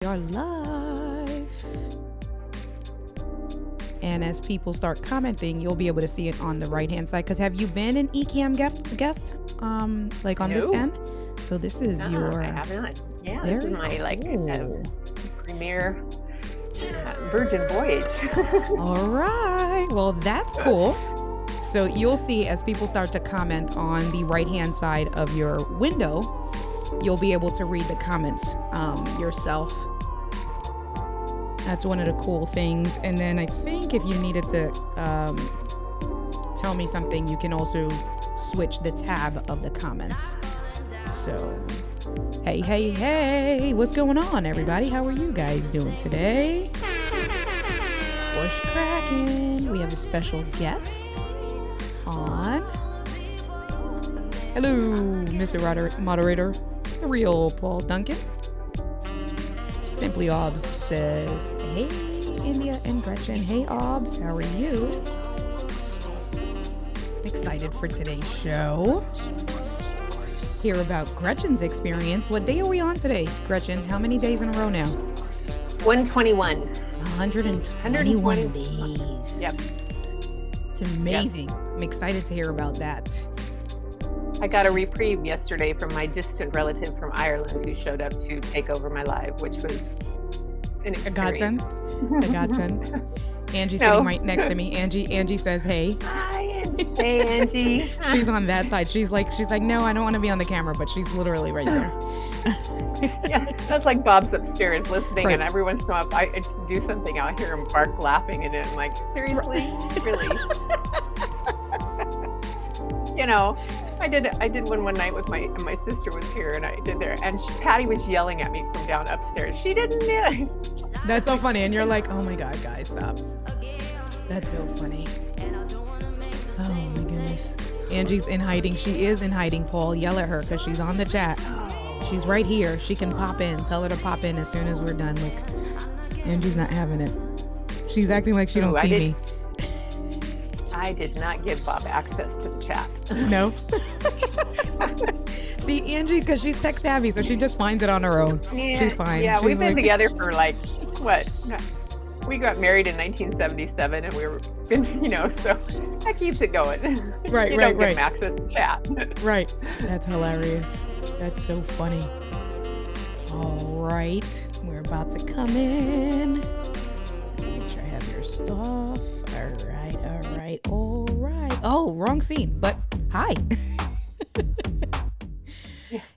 We are live. And as people start commenting, you'll be able to see it on the right-hand side. Because have you been an Ecamm guest, like on this end? So this is your... I have not. Yeah, this is my premier virgin voyage. All right. Well, that's cool. So you'll see as people start to comment on the right-hand side of your window, you'll be able to read the comments yourself. That's one of the cool things. And then I think if you needed to tell me something, you can also switch the tab of the comments. So, hey, what's going on, everybody? How are you guys doing today? What's cracking? We have a special guest on. Hello, Mr. Moderator, the real Paul Duncan. Simply Obs says, hey, India and Gretchen. Hey, Obs, how are you? Excited for today's show. Hear about Gretchen's experience. What day are we on today, Gretchen? How many days in a row now? 121. 121 days. Yep. It's amazing. Yep. I'm excited to hear about that. I got a reprieve yesterday from my distant relative from Ireland who showed up to take over my live, which was an experience. A godsend. Angie's sitting right next to me. Angie says, hey. Hi, Angie. Hey, Angie. She's on that side. She's like, no, I don't want to be on the camera, but she's literally right there. Yeah, that's like Bob's upstairs listening, right. And every once in a while, I just do something, I'll hear him bark laughing, and I'm like, seriously? Really? You know, I did one night with my sister was here, and I did there, and Patty was yelling at me from down upstairs. She didn't do it. That's so funny, and you're like, oh my God, guys, stop. That's so funny. Oh my goodness. Angie's in hiding. She is in hiding, Paul. Yell at her because she's on the chat. She's right here. She can pop in. Tell her to pop in as soon as we're done. Look, Angie's not having it. She's acting like she don't see me. I did not give Bob access to the chat. No. See, Angie, because she's tech savvy, so she just finds it on her own. Yeah, she's fine. Yeah, we've been together for like, what? We got married in 1977, and we were, so that keeps it going. Right, you don't give them access to chat. Right. That's hilarious. That's so funny. All right. We're about to come in. Make sure I have your stuff. All right. Oh, wrong scene, but hi.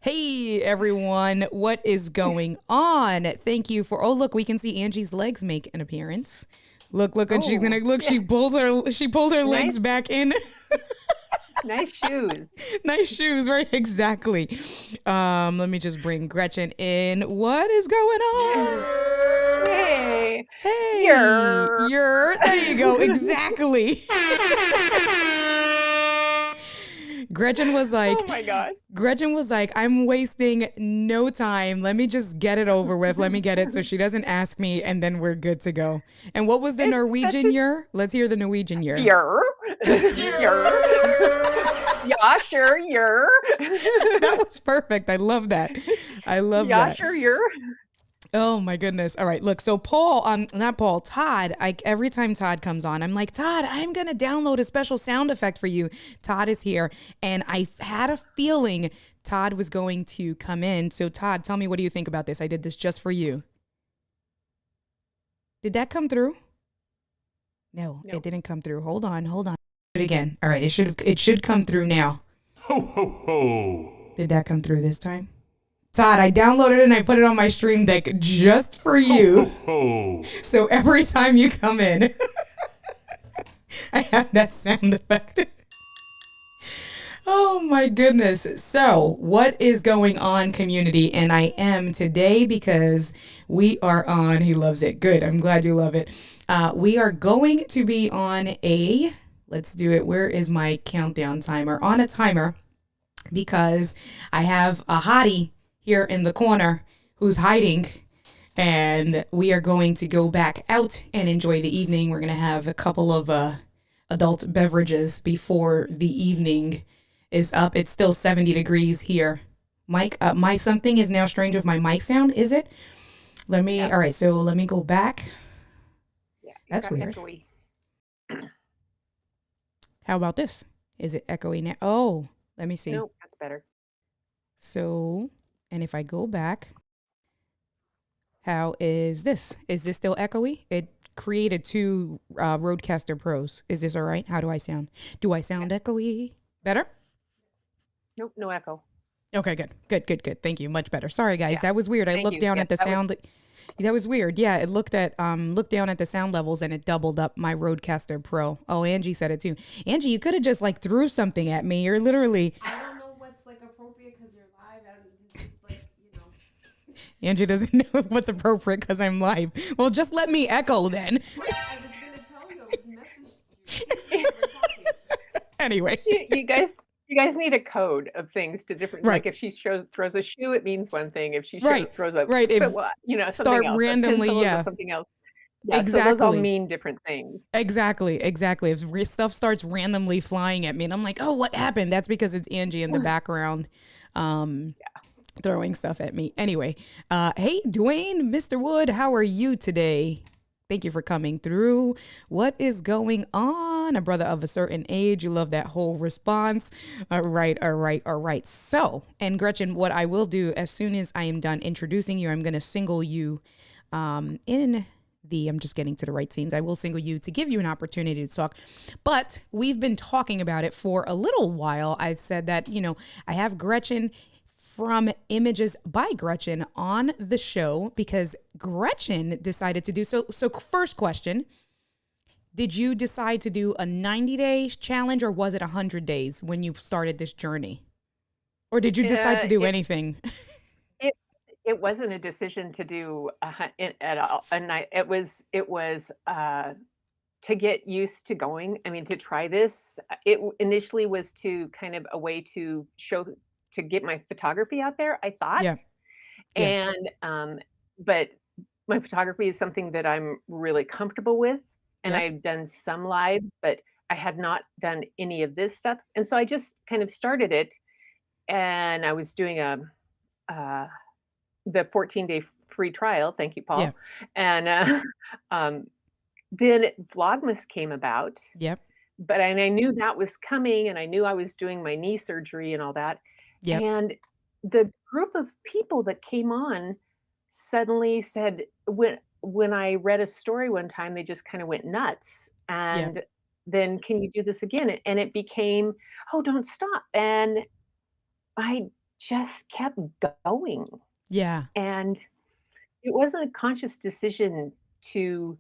Hey, everyone. What is going on? Thank you for, look, we can see Angie's legs make an appearance. Look, and she's going to, look, yeah. She pulled her legs back in. Nice shoes. Nice shoes, right? Exactly. Let me just bring Gretchen in. What is going on? Hey. You're. There you go. Exactly. Gretchen was like, oh my God. Gretchen was like, I'm wasting no time. Let me just get it over with. Let me get it so she doesn't ask me, and then we're good to go. And what was the Norwegian year? Let's hear the Norwegian year. Year. Yeah, sure, year. That was perfect. I love that. that. Yeah, sure, year. Oh my goodness. All right. Look, so Todd, every time Todd comes on, I'm like, Todd, I'm going to download a special sound effect for you. Todd is here. And I had a feeling Todd was going to come in. So Todd, tell me, what do you think about this? I did this just for you. Did that come through? No, it didn't come through. Hold on. Do it again. All right. It should come through now. Ho, ho, ho. Did that come through this time? Todd, I downloaded it and I put it on my stream deck just for you. Ho, ho, ho. So every time you come in, I have that sound effect. Oh my goodness. So what is going on, community? And I am today because we are on, he loves it. Good. I'm glad you love it. We are going to be on let's do it. Where is my countdown timer? On a timer, because I have a hottie here in the corner who's hiding, and we are going to go back out and enjoy the evening. We're going to have a couple of adult beverages before the evening is up. It's still 70 degrees here. My something is now strange with my mic sound, is it? Let me, Yeah. all right, so let me go back. Yeah. It That's got weird. echoey. How about this? Is it echoing now? Oh, let me see. Nope, that's better. So, and if I go back, how is this? Is this still echoey? It created two Rodecaster Pros. Is this all right? How do I sound? Do I sound echoey? Better? Nope, no echo. Okay, good. Thank you. Much better. Sorry, guys. Yeah. That was weird. I Thank looked you. down Yeah, at the sound. That was weird. Yeah, it looked down at the sound levels and it doubled up my Rodecaster Pro. Oh, Angie said it too. Angie, you could have just like threw something at me. You're literally I don't know what's like appropriate because you're live. I don't this is like, Angie doesn't know what's appropriate because I'm live. Well, just let me echo then. I was gonna tell you, I was messaging you. We're talking. Anyway. You guys need a code of things to different. Right. Like if she throws a shoe, it means one thing. If she Right, throws a right, if- something start else. randomly, a pencil, yeah. something else. Yeah, so those all Exactly. mean different things. Exactly. If stuff starts randomly flying at me and I'm like, oh, what happened? That's because it's Angie in the background throwing stuff at me. Anyway, hey, Dwayne, Mr. Wood, how are you today? Thank you for coming through. What is going on? A brother of a certain age. You love that whole response. All right. So, and Gretchen, what I will do as soon as I am done introducing you, I'm going to single you I'm just getting to the right scenes. I will single you to give you an opportunity to talk. But we've been talking about it for a little while. I've said that, I have Gretchen from Images by Gretchen on the show because Gretchen decided to do so. So first question, did you decide to do a 90-day challenge or was it 100 days when you started this journey? Or did you decide to do anything? It wasn't a decision to do at all. It was to get used to going. I mean, to try this. It initially was to kind of a way to get my photography out there, I thought. Yeah. And but my photography is something that I'm really comfortable with, and Yep. I've done some lives, but I had not done any of this stuff. And so I just kind of started it, and I was doing the 14-day free trial. Thank you, Paul. Yeah. And then Vlogmas came about. Yep. But I knew that was coming, and I knew I was doing my knee surgery and all that. Yep. And the group of people that came on suddenly said, when I read a story one time, they just kind of went nuts. And then, can you do this again? And it became, oh, don't stop. And I just kept going. Yeah. And it wasn't a conscious decision to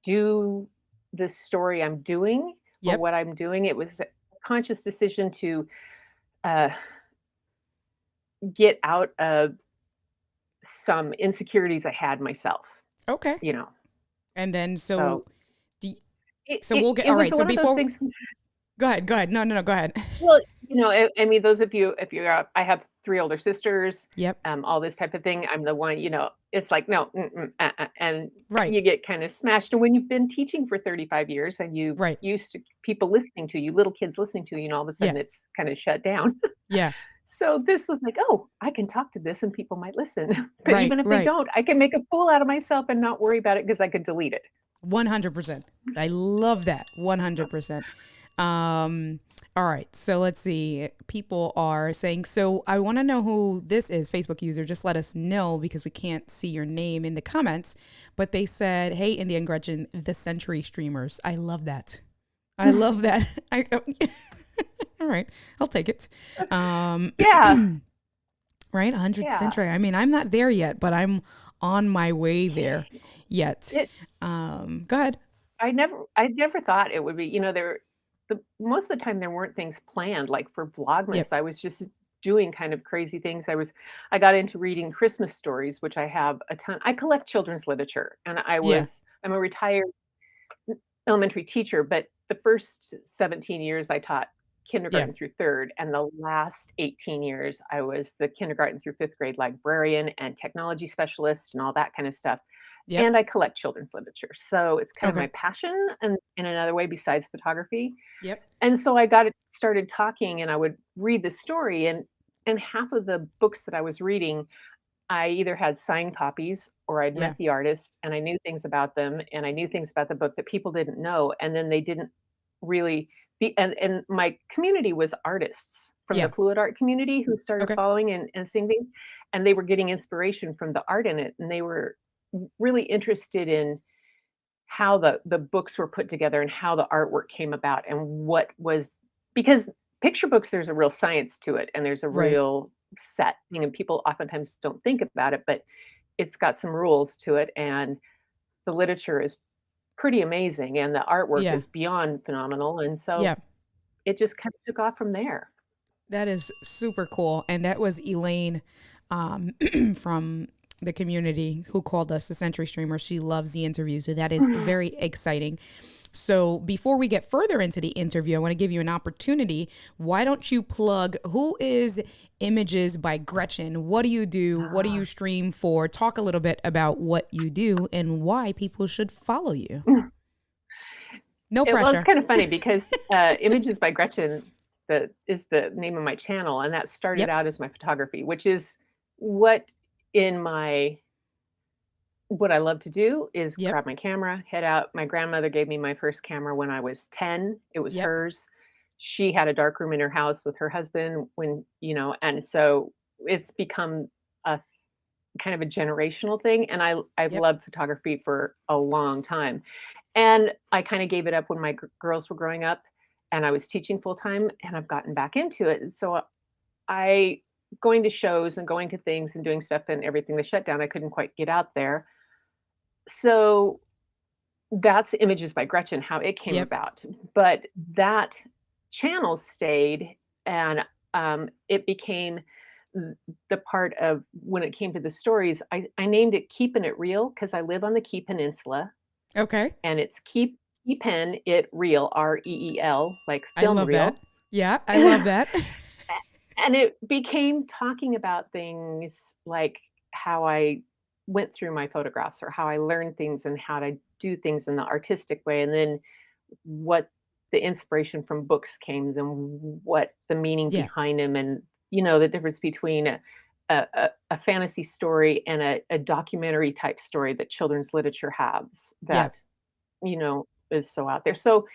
do the story I'm doing or Yep. what I'm doing. It was a conscious decision to get out of some insecurities I had myself, Okay. And then So we'll get it all was right. So one of those before things. go ahead. No, go ahead. Well, I mean, those of you, if you're, I have 3 older sisters, Yep. all this type of thing. I'm the one, it's like, no, and Right. you get kind of smashed. And when you've been teaching for 35 years and you Right. used to people listening to you, little kids listening to you, and all of a sudden it's kind of shut down. Yeah. So this was like, oh, I can talk to this and people might listen. But Right, even if right. they don't, I can make a fool out of myself and not worry about it because I could delete it. 100%. I love that. 100%. All right. So let's see. People are saying, so I want to know who this is, Facebook user. Just let us know because we can't see your name in the comments. But they said, hey, India and Gretchen, the Century Streamers. I love that. I love that. All right. I'll take it. Yeah. Right. 100th Yeah. century. I mean, I'm not there yet, but I'm on my way there yet. Go ahead. I never thought it would be, most of the time there weren't things planned. Like for Vlogmas, Yep. I was just doing kind of crazy things. I got into reading Christmas stories, which I have a ton. I collect children's literature, and I'm a retired elementary teacher, but the first 17 years I taught kindergarten through 3rd, and the last 18 years I was the kindergarten through 5th grade librarian and technology specialist and all that kind of stuff. Yep. And I collect children's literature. So it's kind of Okay. my passion, and in another way besides photography. Yep. And so I started talking, and I would read the story, and half of the books that I was reading, I either had signed copies or I'd Yeah. met the artist and I knew things about them and I knew things about the book that people didn't know, and then they didn't really and my community was artists from the Yeah. fluid art community who started Okay. following and seeing things, and they were getting inspiration from the art in it, and they were really interested in how the books were put together and how the artwork came about and what was because picture books, there's a real science to it and there's a Right. real set thing, and people oftentimes don't think about it, but it's got some rules to it, and the literature is pretty amazing, and the artwork Yeah. is beyond phenomenal, and so Yeah. it just kind of took off from there. That is super cool. And that was Elaine um, from the community who called us the Century Streamer. She loves the interview. So that is very exciting. So before we get further into the interview, I want to give you an opportunity. Why don't you plug who is Images by Gretchen? What do you do? What do you stream for? Talk a little bit about what you do and why people should follow you. No Well, it's pressure. kind of funny because, Images by Gretchen, that is the name of my channel, and that started Yep. out as my photography, which is what in my what I love to do is Yep. grab my camera, head out. My grandmother gave me my first camera when I was 10. It was Yep. hers. She had a dark room in her house with her husband and so it's become a kind of a generational thing, and I've Yep. loved photography for a long time. And I kinda gave it up when my girls were growing up, and I was teaching full time, and I've gotten back into it, and so I going to shows and going to things and doing stuff and everything, they shut down, I couldn't quite get out there. So, that's Images by Gretchen, how it came Yep. about, but that channel stayed, and, it became th the part of when it came to the stories, I named it Keepin' It Real because I live on the Key Peninsula, Okay. and it's keepin' it real, REEL, like I film love that. reel. Yeah, I love that. And it became talking about things like how I went through my photographs or how I learned things and how to do things in the artistic way, and then what the inspiration from books came, and what the meaning Yeah. behind them, and the difference between a fantasy story and a documentary type story that children's literature has Yeah. that is so out there. So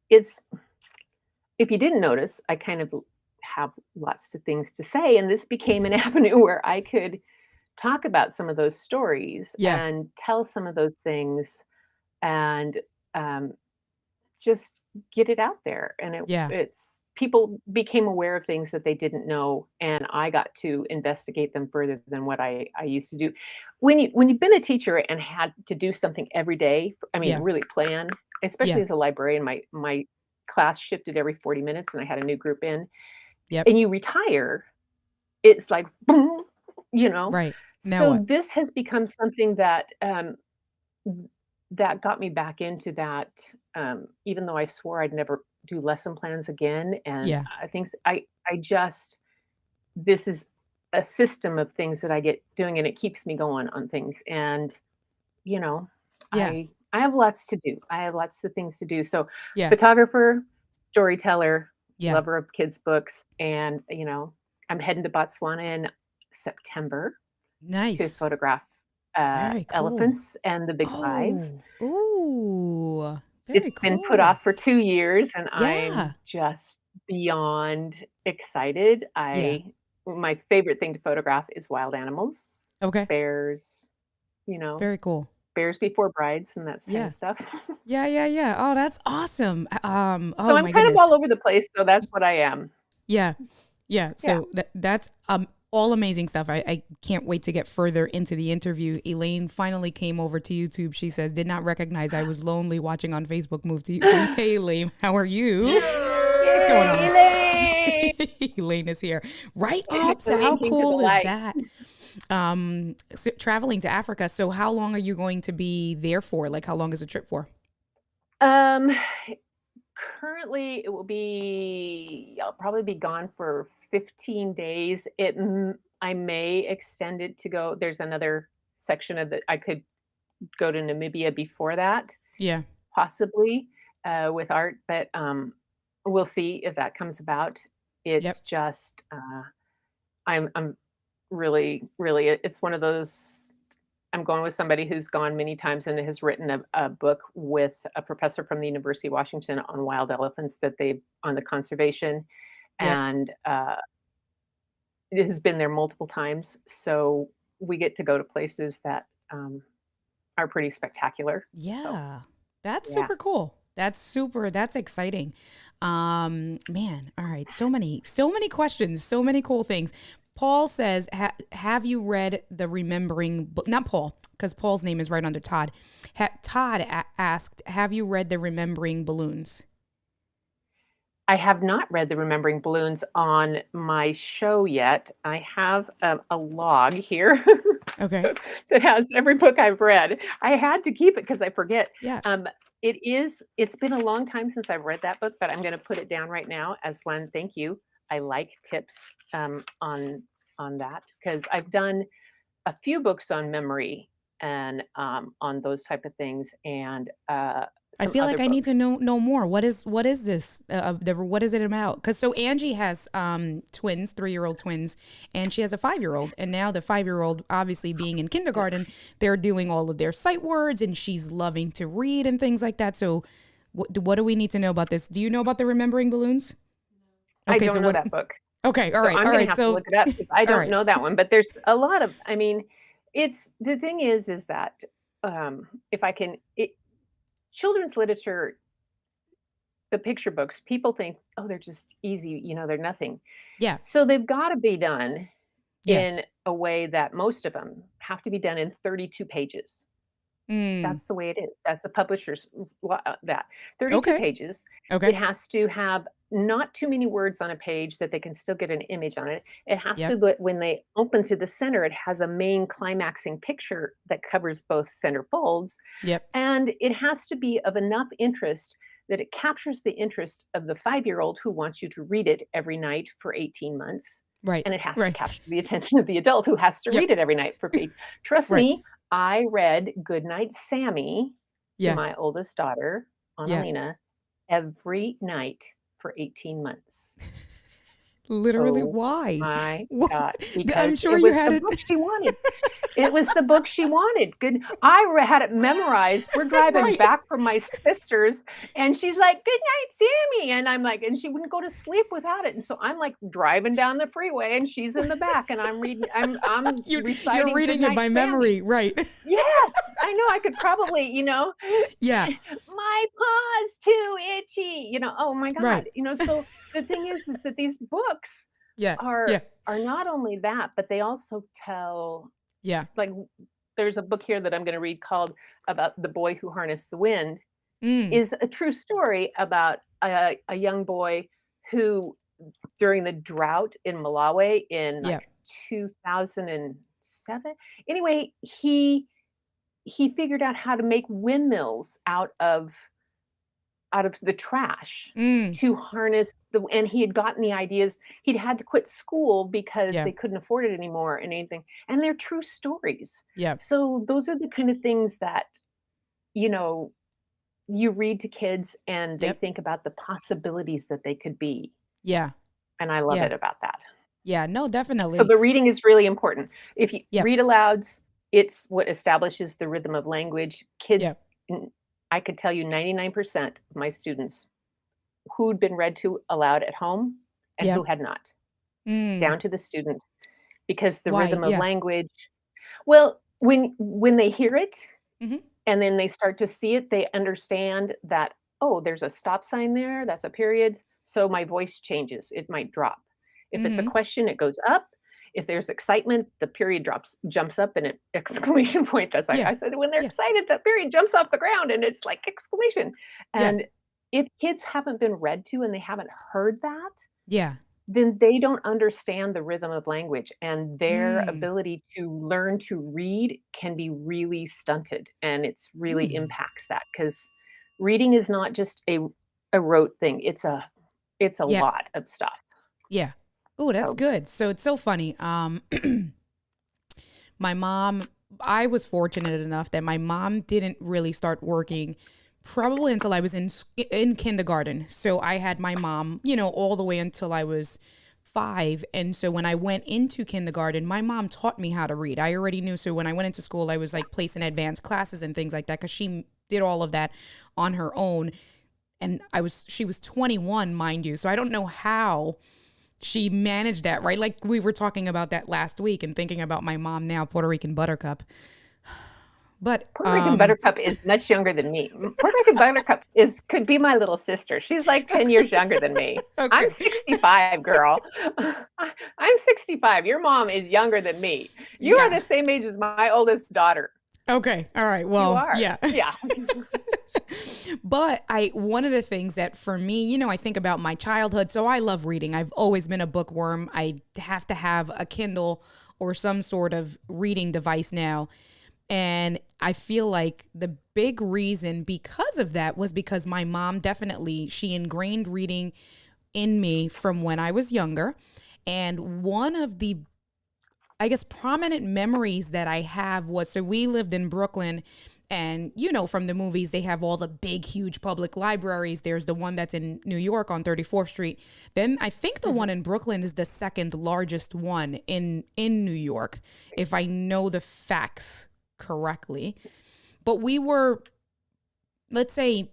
it's if you didn't notice, I kind of have lots of things to say, and this became an avenue where I could talk about some of those stories Yeah. and tell some of those things and um, just get it out there. And Yeah. it's people became aware of things that they didn't know, and I got to investigate them further than what I used to do. When you've been a teacher and had to do something every day, I mean, Yeah. really plan, especially Yeah. as a librarian, my class shifted every 40 minutes and I had a new group in, Yep. and you retire, it's like boom, you know. Right. Now So what? this has become something that that got me back into that, even though I swore I'd never do lesson plans again, and Yeah. I think I just this is a system of things that I get doing, and it keeps me going on things, and, you know, Yeah. I have lots to do. I have lots of things to do, so Yeah. photographer, storyteller, Yeah. lover of kids' books, and, I'm heading to Botswana in September to Nice. photograph, Very cool. elephants and the Big Five. Oh. Ooh. It's Very been put cool. off for 2 years, and Yeah. I'm just beyond excited. Yeah. I My favorite thing to photograph is wild animals, Okay. bears, you know, Very cool. bears before brides and that kind of Yeah. stuff. Yeah. Yeah. Yeah. Oh, that's awesome. So Oh I'm my kind of all goodness. over the place, so that's what I am. Yeah. Yeah. Yeah. So that's all amazing stuff. I can't wait to get further into the interview. Elaine finally came over to YouTube. She says, did not recognize I was lonely watching on Facebook, moved to YouTube. Hey Elaine, how are you? What's going Yay, on? Elaine! Elaine is here. Right up. So Elaine how came to the cool is light. that? Traveling to Africa. So how long are you going to be there for? Like how long is the trip for? Um, Currently, I'll probably be gone for 15 days. I may extend it to go. There's another section of it. I could go to Namibia before that, Yeah. possibly, with art, but we'll see if that comes about. Yep. It's just I'm really, really, it's one of those. I'm going with somebody who's gone many times and has written a book with a professor from the University of Washington on wild elephants that they on the conservation, Yep. and it has been there multiple times. So we get to go to places that are pretty spectacular. So Yeah. That's yeah, super cool. That's exciting. Man, all right. So many questions, so many cool things. Paul says, have you read the Remembering book? Not Paul, because Paul's name is right under Todd. Todd asked, have you read the Remembering Balloons? I have not read the Remembering Balloons on my show yet. I have a log here Okay. that has every book I've read. I had to keep it because I forget. Yeah. It's been a long time since I've read that book, but I'm going to put it down right now as one. Thank you. I like tips on that because I've done a few books on memory and on those type of things and I some feel other like I need to books. know more. What is this? What is it about? Because so Angie has twins, 3-year-old twins, and she has a 5-year-old. And now the 5-year-old, obviously being in kindergarten, they're doing all of their sight words, and she's loving to read and things like that. So, what do we need to know about this? Do you know about the Remembering Balloons? I Okay, so don't know what? that book. Okay, So I'm all gonna right. have to So, look it up because I all don't right, know that one, but there's a lot of I mean, it's the thing is that, if I can children's literature, the picture books, people think, "Oh, they're just easy, they're nothing." yeah, So they've gotta be done yeah, in a way that most of them have to be done in 32 pages. mm, That's the way it is. That's the publisher's that 32 okay, pages. okay, It has to have not too many words on a page that they can still get an image on it. It has to yep, look when they open to the center, it has a main climaxing picture that covers both center folds, yep, and it has to be of enough interest that it captures the interest of the 5-year-old who wants you to read it every night for 18 months, right, and it has to right, capture the attention of the adult who has to read yep, it every night for trust right, me, I read Goodnight Sammy to yeah, my oldest daughter, yeah. Annalena, every night for 18 months. Literally, Oh why? my What? god, I'm because sure it you was the had it book she wanted. It was the book she wanted. Good. Had it memorized. We're driving right. back from my sister's, and she's like, "Good night, Sammy," and I'm like, and she wouldn't go to sleep without it. And so I'm like driving down the freeway, and she's in the back, and I'm reading. I'm You're reciting "Good reading it night, by Sammy." memory, right? Yes, I know. I could probably, Yeah, my paw's too itchy. Oh my god. right. So the thing is that these books Yeah, are yeah, are not only that, but they also tell yeah. like there's a book here that I'm going to read called about the boy who harnessed the wind Mm, is a true story about a young boy who during the drought in Malawi in yeah, like 2007 anyway he figured out how to make windmills out of the trash mm, to harness and he had gotten the ideas. He'd had to quit school because yeah, they couldn't afford it anymore and anything. And they're true stories. yeah, So those are the kind of things that, you know, you read to kids and they yep, think about the possibilities that they could be. yeah, And I love yeah, it about that. yeah. No, So definitely. the reading is really important. If you Yep, read alouds, it's what establishes the rhythm of language. yep. Kids, I could tell you 99% of my students who'd been read to aloud at home and who Yep. had not, Mm. down to the student, because the Why? rhythm of Yeah. language well, when they hear it Hmm. and then they start to see it, they understand that, "Oh, there's a stop sign there, that's a period, so my voice changes, it might drop." If it's a Hmm. question, it goes up. If there's excitement, the period jumps up and an exclamation point. That's like Yeah. I said, when they're Yeah. excited, the period jumps off the ground and it's like exclamation. Yeah. And if kids haven't been read to and they haven't heard that, Yeah. then they don't understand the rhythm of language and their Mm. ability to learn to read can be really stunted and it's really Mm. impacts that because reading is not just a rote thing. It's a Yeah. lot of stuff. Yeah. Oh, that's So good. So it's so funny. My mom, I was fortunate enough that my mom didn't really start working probably until I was in kindergarten. So I had my mom, all the way until I was 5. And so when I went into kindergarten, my mom taught me how to read. I already knew. So when I went into school, I was like placed in advanced classes and things like that because she did all of that on her own. And she was 21, mind you. So I don't know how she managed that, right? Like we were talking about that last week and thinking about my mom now, Puerto Rican Buttercup. But Puerto Rican Buttercup is much younger than me. Puerto Rican Buttercup could be my little sister. She's like 10 years younger than me. I'm okay. 65, girl. I'm 65. Your mom is younger than me. You are Yeah. the same age as my oldest daughter. Okay. All right. You Well, are. yeah. Yeah. But one of the things that for me, you know, I think about my childhood. So I love reading. I've always been a bookworm. I have to have a Kindle or some sort of reading device now. And I feel like the big reason because of that was because my mom she ingrained reading in me from when I was younger. And one of the, I guess, prominent memories that I have was, so we lived in Brooklyn. And, you know, from the movies, they have all the big, huge public libraries. There's the one that's in New York on 34th Street. Then I think the one in Brooklyn is the second largest one in New York, if I know the facts correctly. But we were, let's say,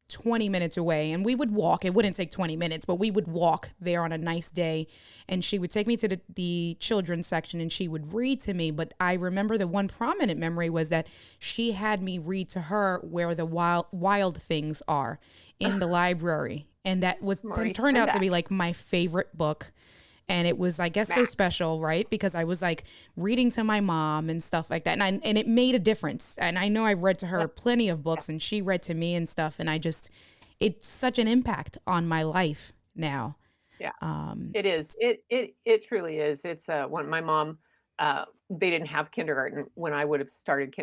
20 minutes away, and we would walk. It wouldn't take 20 minutes, but we would walk there on a nice day, and she would take me to the children's section and she would read to me. But I remember the one prominent memory was that she had me read to her Where the Wild Things Are in the library, and that turned out to be like my favorite book. And it was, I guess, so special, right? Because I was like reading to my mom and stuff like that. And it made a difference. And I know I read to her plenty of books and she read to me and stuff. And it's such an impact on my life now. Yeah, it is. It truly is. It's when my mom, they didn't have kindergarten when I would have started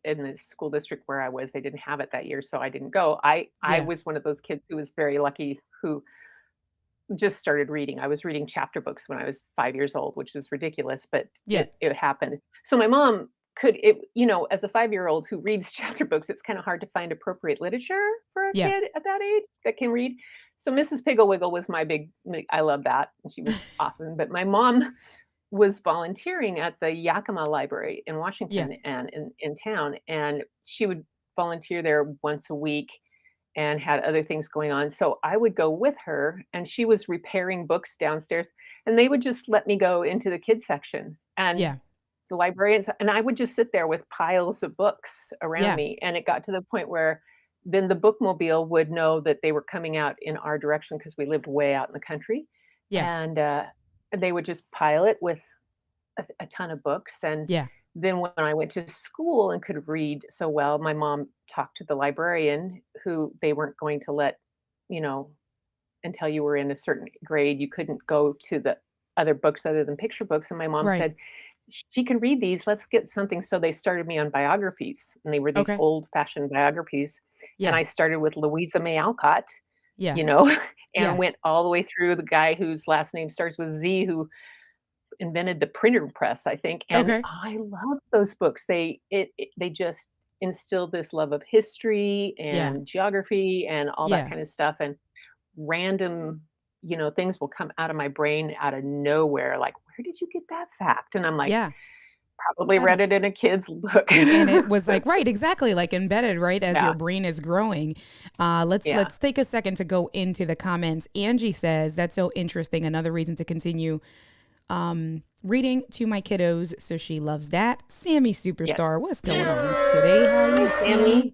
in the school district where I was. They didn't have it that year, so I didn't go. I Yeah. was one of those kids who was very lucky who just started reading. I was reading chapter books when I was 5 years old, which is ridiculous, but Yeah. it happened. So my mom as a 5-year-old who reads chapter books, it's kind of hard to find appropriate literature for a Yeah. kid at that age that can read. So Mrs. Piggle Wiggle was I love that. And she was awesome. But my mom was volunteering at the Yakima Library in Yeah. Washington and in town. And she would volunteer there once a week and had other things going on. So I would go with her and she was repairing books downstairs and they would just let me go into the kids section and Yeah. the librarians, and I would just sit there with piles of books around Yeah. me. And it got to the point where then the bookmobile would know that they were coming out in our direction because we lived way out in the country. Yeah. And they would just pile it with a ton of books. And Yeah. then when I went to school and could read so well, my mom talked to the librarian who they weren't going to let, you know, until you were in a certain grade, you couldn't go to the other books other than picture books. And my mom Right. said, she can read these. Let's get something. So they started me on biographies, and they were these Okay. old-fashioned biographies. And Yeah. I started with Louisa May Alcott, Yeah. you know, Yeah. and went all the way through the guy whose last name starts with Z, who invented the printer press, I think. And Okay. I love those books. They just instilled this love of history Yeah. and geography and all that Yeah. kind of stuff. And random, things will come out of my brain out of nowhere. Like, where did you get that fact? And I'm like, Yeah. probably Got read it. it in a kid's book. And it was like, right, exactly, like embedded, right, as your Yeah, brain is growing. Let's yeah, let's take a second to go into the comments. Angie says, that's so interesting. Another reason to continue reading to my kiddos. So she loves that. Sammy yes. Superstar, what's going on today? How are Hi, you, Sammy.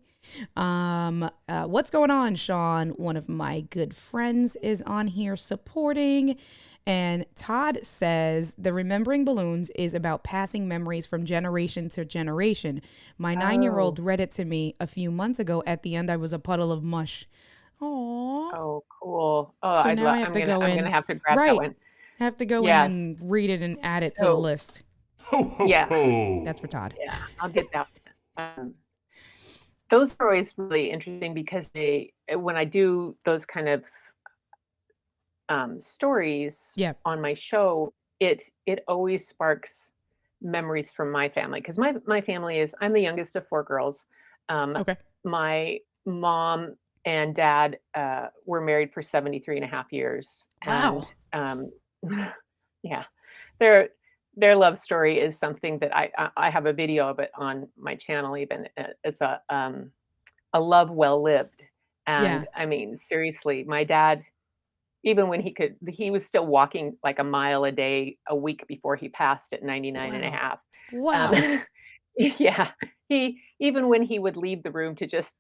Sammy? What's going on, Sean? One of my good friends is on here supporting. And Todd says the Remembering Balloons is about passing memories from generation to generation. My 9-year-old Oh, read it to me a few months ago. At the end, I was a puddle of mush. Aww. oh, cool. Oh, So now I have I'm to gonna go I'm gonna in. have to grab that Right. one. Have to go in Yes. and read it and add it to the So list. Ho, ho, yeah, That's for ho. Todd. yeah, I'll get that. Those are always really interesting because when I do those kind of stories Yeah. on my show, it always sparks memories from my family because my family is I'm the youngest of 4 girls. Okay. My mom and dad were married for 73 and a half years, and Wow. Yeah. Their their love story is something that I have a video of it on my channel even. It's a love well lived. Yeah. And I mean, seriously, my dad, even when he was still walking like a mile a day a week before he passed at 99 and a Wow. half. Wow. Yeah, even when he would leave the room to just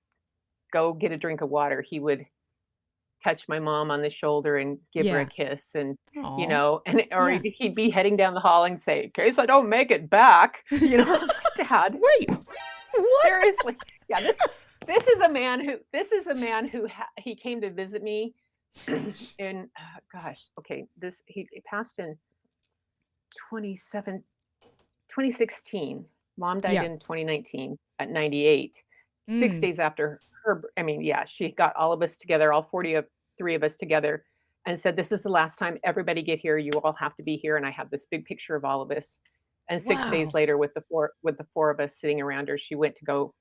go get a drink of water, he would touch my mom on the shoulder and give her a Yeah. kiss and, Oh. and or Yeah. he'd be heading down the hall and say, "In case I don't make it back," I was like, "Dad, Wait. What? seriously." Yeah, this is a man who he came to visit me in, gosh, okay, he passed in 27 2016. Mom died Yeah. in 2019 at 98. 6 Mm. days after I mean, yeah, she got all of us together, all 43 of us together and said, "This is the last time everybody get here. You all have to be here." And I have this big picture of all of us. And 6 days Wow. later with the four of us sitting around her, she went to go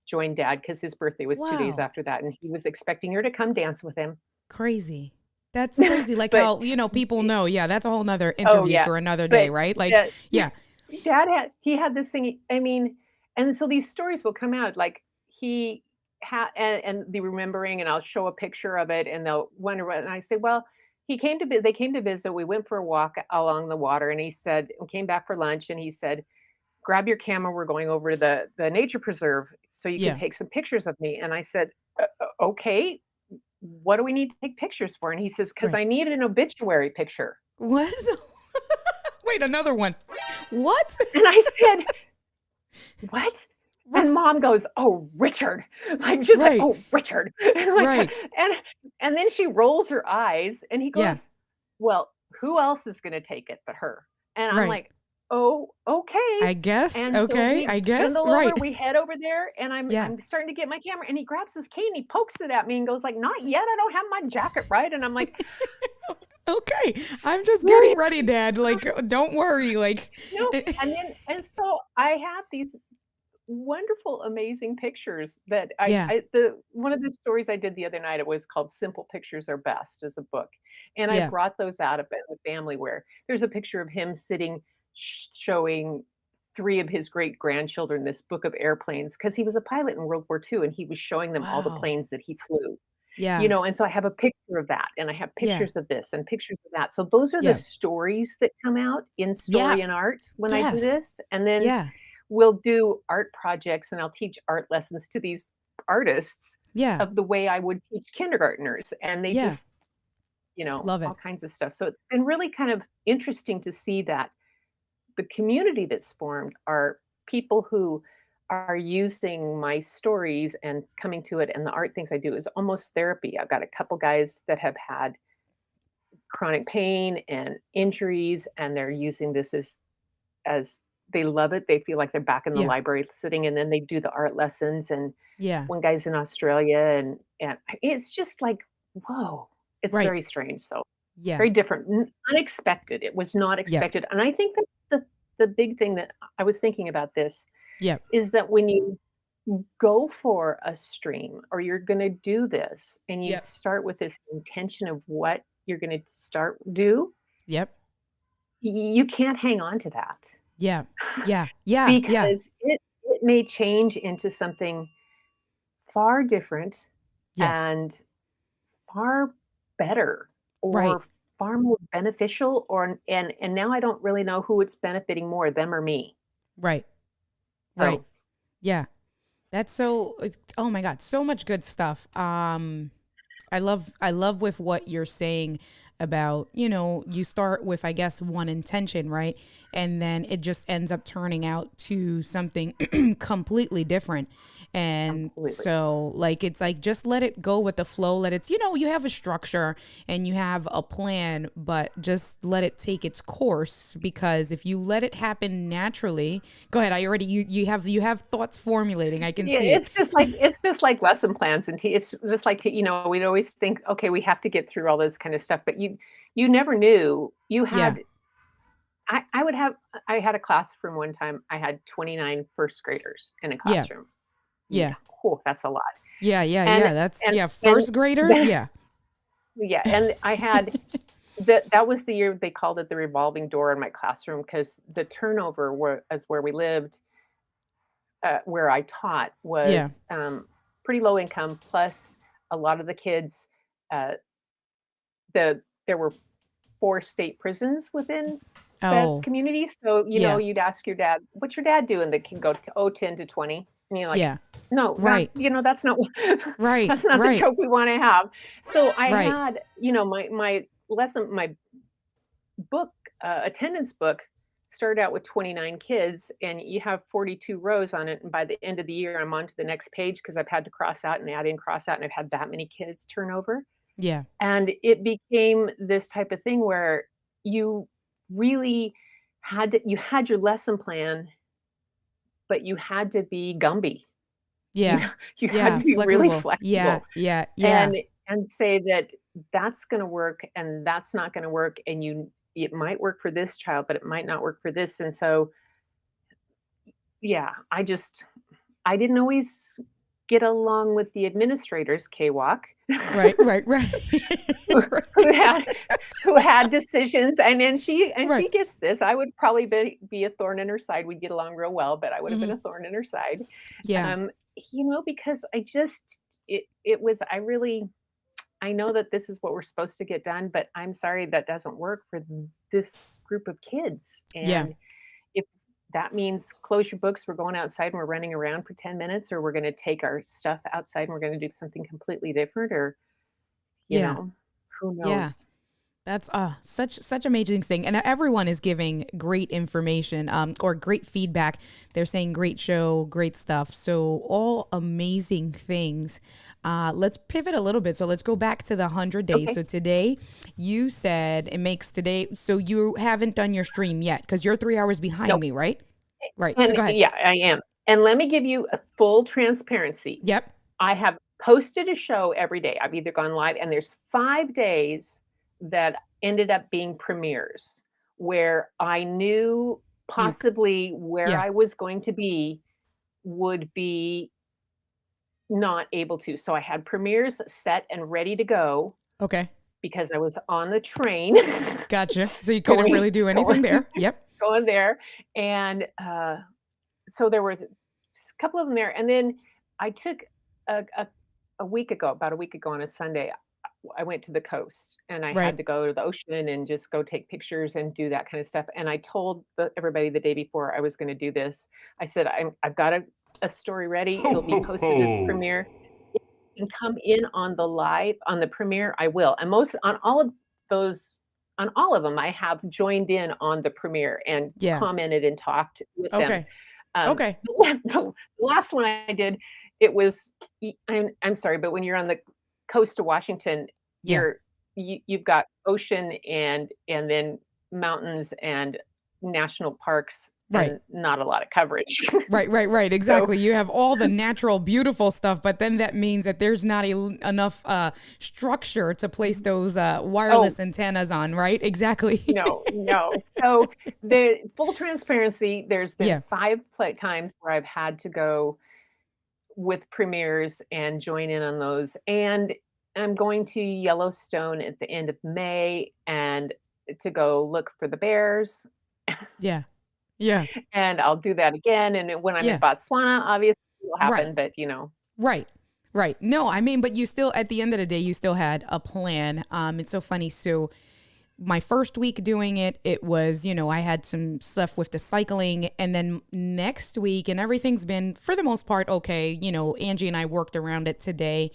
join dad because his birthday was 2 days Wow. after that, and he was expecting her to come dance with him. Crazy. That's crazy. Like But how, people know. Yeah, that's a whole nother oh, interview yeah. for another day, But right? Like, the yeah. Dad had this thing, I mean, and so these stories will come out, like, he had and the remembering, and I'll show a picture of it, and they'll wonder what, and I say, "Well, they came to visit, we went for a walk along the water," and he said we came back for lunch, and he said, "Grab your camera, we're going over to the nature preserve so you can Yeah. take some pictures of me," and I said, Okay, what do we need to take pictures for?" And he says, "'Cause Right. I need an obituary picture." What? Wait, another one. What? And I said, "What?" Right. And mom goes, "Oh, Richard." Like, just like, Right. "Oh, Richard." And like, Right. and and then she rolls her eyes and he Yeah. goes, "Well, who else is gonna take it but her?" And I'm Right. like, "Oh, okay." I guess. And so Okay. we I guess. bundle over, Right. we head over there, and I'm Yeah. I'm starting to get my camera, and he grabs his cane, he pokes it at me and goes like, "Not yet, I don't have my jacket right." And I'm like, Okay. I'm just getting "Seriously?" ready, Dad. Like, don't worry. Like, No, and so I have these wonderful, amazing pictures that yeah. the one of the stories I did the other night, it was called "Simple Pictures Are Best" as a book, and I Yeah. brought those out of it with family where there's a picture of him sitting showing 3 of his great-grandchildren this book of airplanes because he was a pilot in World War II, and he was showing them all the Wow. planes that he flew. Yeah. And so I have a picture of that, and I have Yeah. pictures of this and pictures of that. So those are the Yeah. stories that come out in Yeah. story and art when I do Yes. this, and then Yeah. we'll do art projects, and I'll teach art lessons to these artists Yeah. of the way I would teach kindergartners, and they Yeah. just, Love all it. kinds of stuff. So it's been really kind of interesting to see that the community that's formed are people who are using my stories and coming to it, and the art things I do is almost therapy. I've got a couple guys that have had chronic pain and injuries, and they're using this as they love it. They feel like they're back in the Yeah. library sitting, and then they do the art lessons, and Yeah. one guy's in Australia, and it's just like, whoa, it's Right. very strange. So Yeah. very different, unexpected. It was not Yeah. expected, and I think that's the big thing that I was thinking about this Yeah. is that when you go for a stream or you're going to do this and you Yeah. start with this intention of what you're going to do, Yep. you can't hang on to that Yeah. Yeah. Yeah. Yeah. because it may change into something far different Yeah. and far better Right. or far more beneficial and now I don't really know who it's benefiting more, them or me. Right. Right. So, Yeah. That's so oh my God, so much good stuff. I love with what you're saying about, you start with, I guess, one intention, right? And then it just ends up turning out to something completely different. And completely. so, like, it's like, just let it go with the flow. Let it, you have a structure and you have a plan, but just let it take its course, because if you let it happen naturally, go ahead. You have thoughts formulating. I can Yeah, see it. it's just like lesson plans and it's just like we'd always think, okay, we have to get through all this kind of stuff, but you never knew you Yeah. had. I had a class from one time. I had 29 first graders in a Yeah. classroom. Yeah, Yeah. cool, that's a lot. Yeah, yeah, And yeah. That's and yeah. and First graders. Yeah. yeah, and I had that was the year they called it the revolving door in my classroom because the turnover where we lived, where I taught Yeah. was pretty low income. Plus, a lot of the kids, uh, there were 4 state prisons within that Oh, community. So, yeah. you'd ask your dad, "What's your dad doing?" They can go to, oh, 10 to 20. And you're like, Yeah. "No, not, Right. that's not Right. that's not the Right. joke we want to have." So I Right. had, my book, attendance book started out with 29 kids, and you have 42 rows on it. And by the end of the year, I'm on to the next page because I've had to cross out and add in, cross out, and I've had that many kids turn over. Yeah. And it became this type of thing where you really you had your lesson plan, but you had to be Gumby. You Yeah. you had Yeah. to be really Flexible. Yeah. flexible Yeah. Yeah. and say that that's gonna work and that's not gonna work, and it might work for this child, but it might not work for this. And so, yeah, I didn't always get along with the administrators, K-Walk, Right. Right. Right. who who Right. had who had decisions, and she Right. gets this. I would probably be a thorn in her side. We'd get along real well, but I would have been Hmm. a thorn in her side. Yeah. Um, because it was I know that this is what we're supposed to get done, but I'm sorry that doesn't work for this group of kids. Yeah. And if that means close your books, we're going outside and we're running around for 10 minutes, or we're going to take our stuff outside and we're going to do something completely different, or, you Yeah. know, who Yeah. knows? That's such amazing thing, and everyone is giving great information, or great feedback. They're saying great show, great stuff. So all amazing things. Let's pivot a little bit. So let's go back to the 100 days. Okay. So today, you said it makes today. So you haven't done your stream yet because you're 3 hours behind Nope. me, right? Right. So And go ahead. yeah, I am. And let me give you a full transparency. Yep. I have posted a show every day. I've either gone live, and there's 5 days that ended up being premieres where I knew You. possibly where Yeah. I was going to be would be not able to. So I had premieres set and ready to go Okay. because I was on the train Gotcha. So you couldn't going really do anything going there. Yep. going there. And so there were a couple of them there. And then I took a week ago, about a week ago on a Sunday, I went to the coast and I had Right. to go to the ocean and just go take pictures and do that kind of stuff. And I told everybody the day before I was going to do this. I said, I've got a story ready. Ho, It'll be ho, posted as the ho. premiere. If you can come in on the live on the premiere, I will. And those on all of them, I have joined in on the premiere and Yeah. commented and talked with them. Okay. Okay. The last one I did, it was I'm sorry, but when you're on the coast of Washington, Yeah. you've got ocean and then mountains and national parks Right. and not a lot of coverage. Right, right, right. So, Exactly. You have all the natural, beautiful stuff, but then that means that there's not enough structure to place those oh, wireless antennas on, right? Exactly. no, no. So the full transparency, there's been Yeah. 5 times where I've had to go with premieres and join in on those. And I'm going to Yellowstone at the end of May and to go look for the bears. Yeah. Yeah. And I'll do that again. And when I'm in Yeah. Botswana, obviously it will Right. happen, but Right. Right. No, I mean, but you still, at the end of the day, you still had a plan. It's so funny. So my first week doing it, it was, I had some stuff with the cycling. And then next week, and everything's been, for the most part, okay. Angie and I worked around it today.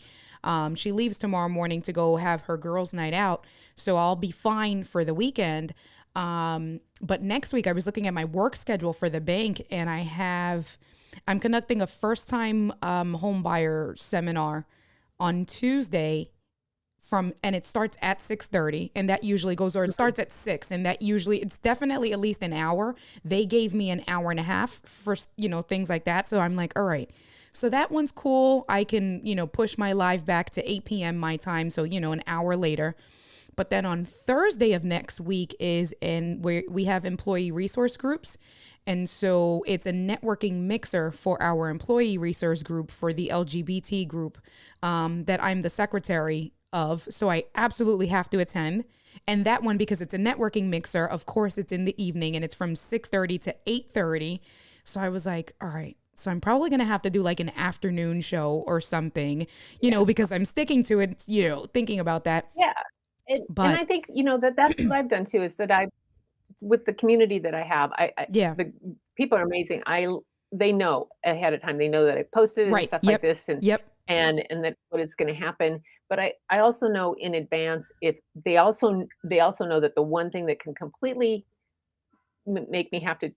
She leaves tomorrow morning to go have her girls' night out. So I'll be fine for the weekend. But next week, I was looking at my work schedule for the bank, and I'm conducting a first time home buyer seminar on Tuesday and it starts at 6:30, and that usually goes, or it starts at 6, and that usually, it's definitely at least an hour. They gave me an hour and a half for, things like that. So I'm like, all right, so that one's cool. I can, push my live back to 8 p.m. my time. So, an hour later. But then on Thursday of next week is where we have employee resource groups. And so it's a networking mixer for our employee resource group for the LGBT group that I'm the secretary of, so I absolutely have to attend. And that one, because it's a networking mixer, of course it's in the evening and it's from 6:30 to 8:30. So I was like, all right, so I'm probably going to have to do like an afternoon show or something, because I'm sticking to it, thinking about that. Yeah. And But I think, that's what I've done too, is that I with the community that I have, yeah, the people are amazing. They know ahead of time. They know that I posted and right. stuff like Yep. this, and Yep. that what is going to happen. But I also know in advance, if they also know that the one thing that can completely make me have to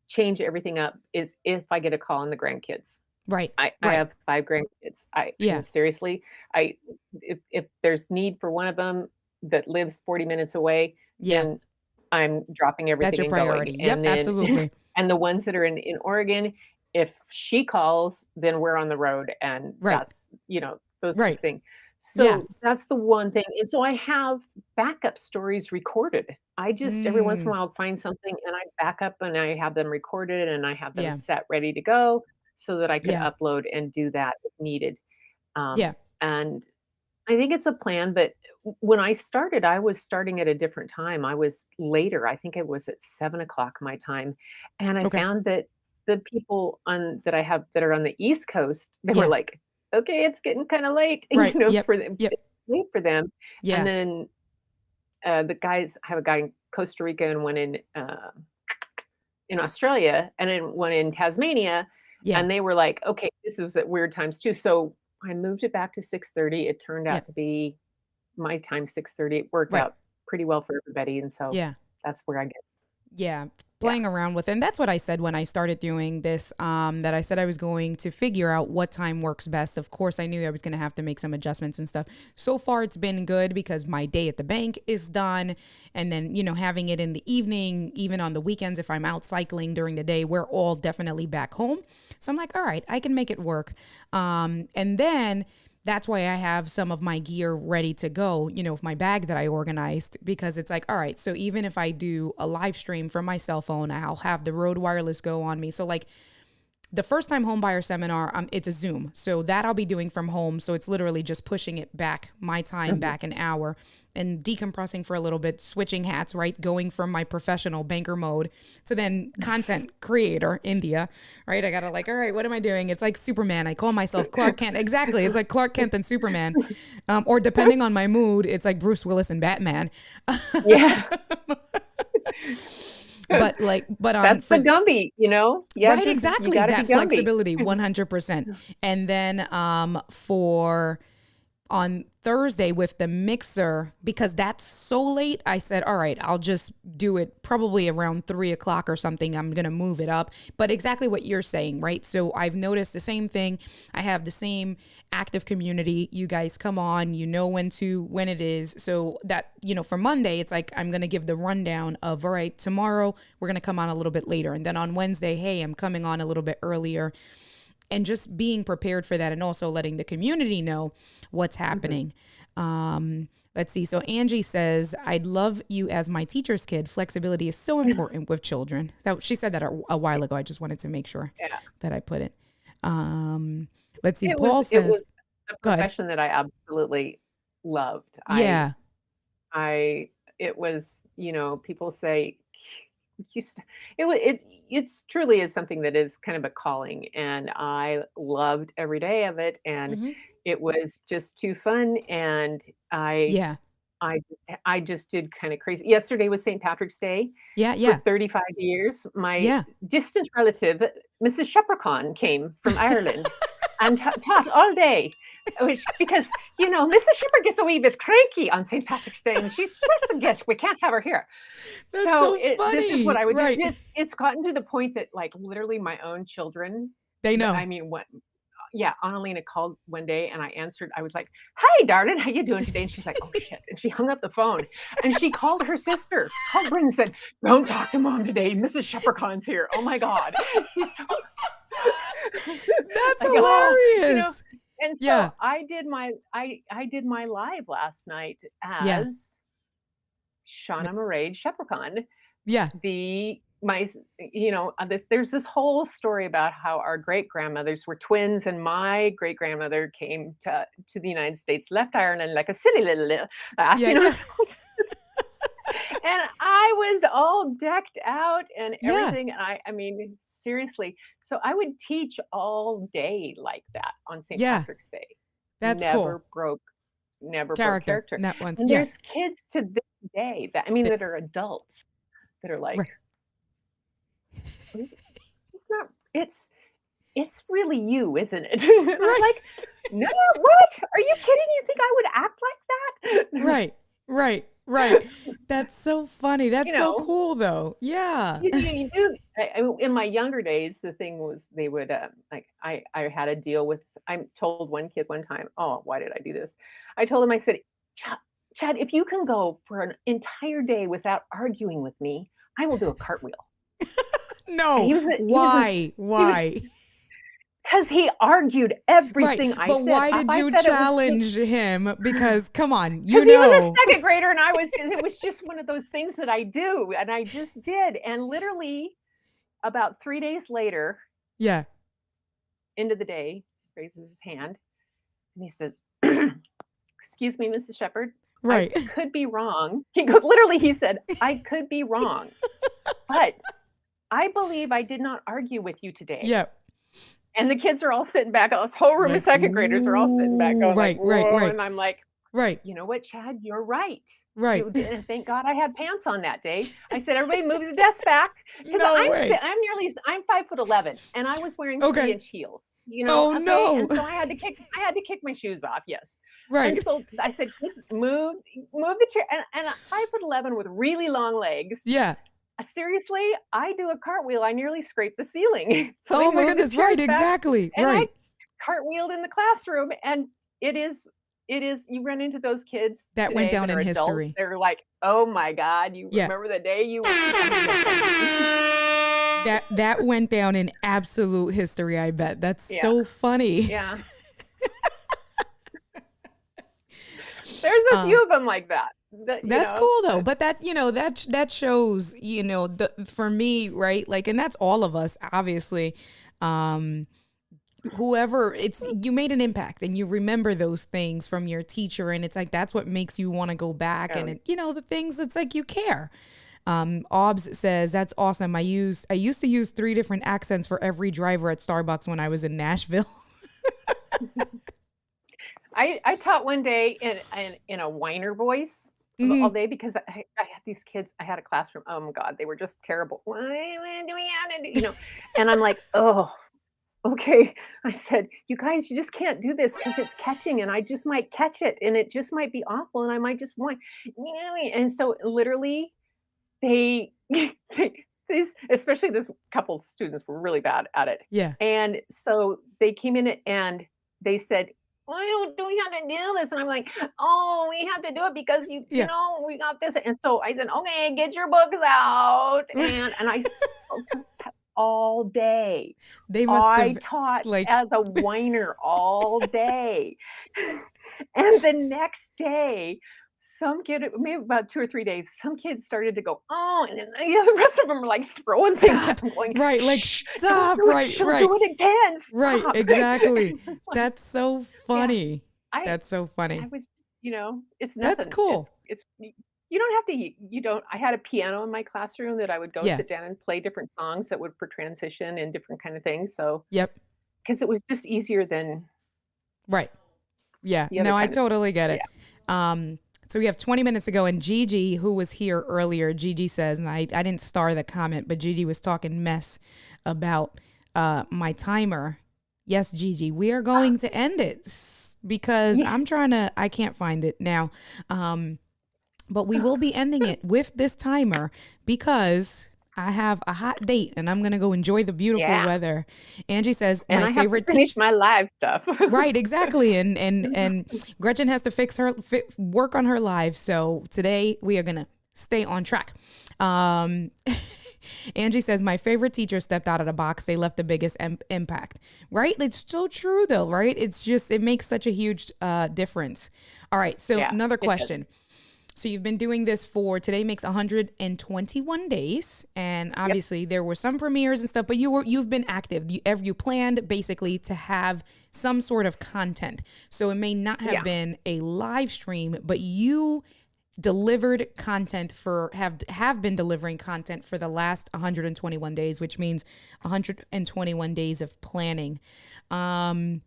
change everything up is if I get a call on the grandkids. Right. I Right. have 5 grandkids. I Yeah. mean, seriously, I if there's need for one of them that lives 40 minutes away, Yeah. then I'm dropping That's everything your and going. priority. Yep. And then Absolutely. and the ones that are in Oregon, if she calls, then we're on the road, and Right. that's, those type Right. of thing. Yeah. So that's the one thing. And so I have backup stories recorded. I just every once in a Mm. while find something and I back up and I have them recorded and I have them Yeah. set ready to go so that I could Yeah. upload and do that if needed. Yeah. And I think it's a plan, but when I started, I was starting at a different time. I was later. I think it was at 7 o'clock my time. And I Okay. found that the people on that I have that are on the East Coast, they were Yeah. like, okay, it's getting kind of late, Right. Yep. for them, Yep. it's late for them. And Yeah. then the guys, I have a guy in Costa Rica and one in Australia and then one in Tasmania, Yeah. and they were like, "Okay, this was at weird times too." So I moved it back to 6:30. It turned Yeah. out to be my time 6:30. It worked Right. out pretty well for everybody, and so Yeah. that's where I get. Yeah, Yeah. playing around with it. And that's what I said when I started doing this, that I said I was going to figure out what time works best. Of course, I knew I was going to have to make some adjustments and stuff. So far, it's been good because my day at the bank is done. And then, having it in the evening, even on the weekends, if I'm out cycling during the day, we're all definitely back home. So I'm like, all right, I can make it work. And then that's why I have some of my gear ready to go, with my bag that I organized, because it's like, all right, so even if I do a live stream from my cell phone, I'll have the Rode Wireless Go on me. So like the first time home buyer seminar, it's a Zoom. So that I'll be doing from home. So it's literally just pushing it back, my time Mhm. back an hour and decompressing for a little bit, switching hats, right? Going from my professional banker mode to then content creator, India, right? I gotta like, all right, what am I doing? It's like Superman. I call myself Clark Kent. Exactly. It's like Clark Kent and Superman. Or depending on my mood, it's like Bruce Willis and Batman. Yeah. but That's the for Gumby, You have right, to you exactly. gotta be That Gumby. flexibility, 100%. And then for on Thursday with the mixer, because that's so late, I said, all right, I'll just do it probably around 3 o'clock or something. I'm going to move it up. But exactly what you're saying, right? So I've noticed the same thing. I have the same active community. You guys come on, when it is. So that, for Monday, it's like, I'm going to give the rundown of, all right, tomorrow we're going to come on a little bit later. And then on Wednesday, hey, I'm coming on a little bit earlier, and just being prepared for that, and also letting the community know what's Mhm. happening. Let's see. So Angie says, I'd love you as my teacher's kid. Flexibility is so important with children. That she said that a while ago. I just wanted to make sure Yeah. that I put it. Let's see. It was Paul it says, was a go ahead. profession that I absolutely loved. Yeah. I it was, people say you st- it wa- it's truly is something that is kind of a calling, and I loved every day of it, and Hmm. it was just too fun, and I Yeah. I just did kind of crazy. Yesterday was St. Patrick's Day. Yeah. For Yeah. 35 years, my Yeah. distant relative, Mrs. Shepracon, came from Ireland and taught all day, which because, Mrs. Shepherd gets a wee bit cranky on St. Patrick's Day, and she's just a git. We can't have her here. That's So so this is what funny. I would do. Right. It's gotten to the point that like literally my own children, They I know. mean, what yeah, Annalena called one day and I answered. I was like, "Hi, darling, how you doing today?" And she's like, "Oh shit!" And she hung up the phone and she called her sister, called Brenda, and said, "Don't talk to mom today. Mrs. Shepherdcon's here. Oh my god." She's so That's like, oh, hilarious. and so Yeah. I did my live last night Yeah. as Shauna Murray Shepherdcon, Yeah. the my there's this whole story about how our great grandmothers were twins, and my great grandmother came to the United States, left Ireland like a silly little ass, Yeah, yeah. and I was all decked out and Yeah. everything. And I mean, seriously. So I would teach all day like that on St. Yeah. Patrick's Day. That's cool. Never broke, never broke Character. character. Not once. And Yeah. there's kids to this day that, I mean, Th- that are adults that are like, Right. "It's it's not, it's really you, isn't it?" And I'm Right. like, "No, what? Are you kidding? You think I would act like that?" Right. Right. Right. That's so funny. You That's so know? cool though. Yeah. You do. In my younger days, the thing was they would, like, I had a deal with, I told one kid one time, oh, why did I do this? I told him, I said, Chad, if you can go for an entire day without arguing with me, I will do a cartwheel. And No. Why? he was, Why? because he argued Right. everything I But said. why If did I you said it was challenge him? Because come on, you because he was a know. second grader, and it was just one of those things that I do, and I just did. And literally about 3 days later, Yeah. end of the day, he raises his hand and he says, "Excuse me, Mrs. Shepherd, I Right. could be wrong." Literally, he said, "I could be wrong, but I believe I did not argue with you today." Yeah. And the kids are all sitting back. This whole room of Like, second graders are all sitting back ooh, going like, right, right, "Whoa," right, and I'm like, right, "You know what, Chad? You're right." right. And thank God I had pants on that day. I said, "Everybody move the desk back," because No way. I'm 5'11", and I was wearing Okay. 3-inch heels, Oh okay? no. And so I had to kick my shoes off, yes. And Right. so I said, "Kids, move the chair." And 5'11" with really long legs. Yeah. Seriously, I do a cartwheel, I nearly scraped the ceiling. So they Oh my moved the goodness. Right. chairs back, Exactly. and I Right. cartwheeled in the classroom, and it is, you run into those kids That went today down that in are adults, history. they're like, "Oh my God, you Yeah. remember the day you were," I mean, yes, I do. That went down in absolute history, I bet. That's Yeah, so funny. yeah. There's a Uh, few of them like that, that's cool though. But that, that shows, for me, right? Like, and that's all of us, obviously. Um, whoever you made an impact and you remember those things from your teacher, and it's like that's what makes you want to go back, and um, the things, it's like you care. Obs says that's awesome. I used to use 3 different accents for every driver at Starbucks when I was in Nashville. I taught one day in a whiner voice all Mhm. day, because I had these kids. I had a classroom. Oh my God, they were just terrible. Why do we have to do? And I'm like, oh, okay. I said, "You guys, you just can't do this because it's catching, and I just might catch it, and it just might be awful, and I might just want." And so literally, they, especially this couple of students were really bad at it. Yeah. And so they came in and they said, "Why do we have to do this?" And I'm like, "Oh, we have to do it because Yeah. we got this." And so I said, "Okay, get your books out." And I spoke to them all day. They must I have, taught like, as a whiner all day. And the next day, some kid, maybe about 2 or 3 days, some kids started to go, "Oh," and then the rest of them are like throwing things stop. at them, going, Right. Like, "Shh, don't stop. do it. Right. She'll Right. do it again. Right. Stop." Exactly. It's like, That's so yeah, funny. I That's so I funny. was, it's That's nothing. cool. You don't have to, you don't, I had a piano in my classroom that I would go Yeah. sit down and play different songs that would, for transition and different kind of things. So, Yep. because it was just easier than Right. Yeah. the other No, I kind of, totally get it. yeah. So we have 20 minutes to go, and Gigi, who was here earlier, Gigi says, and I didn't star the comment, but Gigi was talking mess about my timer. Yes, Gigi, we are going to end it because Yeah. I can't find it now. But we will be ending it with this timer because I have a hot date and I'm going to go enjoy the beautiful Yeah. weather. Angie says, And my I have to favorite finish my live stuff. Right, exactly. And Gretchen has to work on her live. So today we are going to stay on track. Angie says, my favorite teacher stepped out of the box. They left the biggest impact. Right? It's so true though, right? It's just, it makes such a huge difference. All right. So Yeah, another it does. question. So you've been doing this for today makes 121 days, and Yep. obviously there were some premieres and stuff, but you've been active. You planned basically to have some sort of content. So it may not have Yeah. been a live stream, but you delivered content for have been delivering content for the last 121 days, which means 121 days of planning. And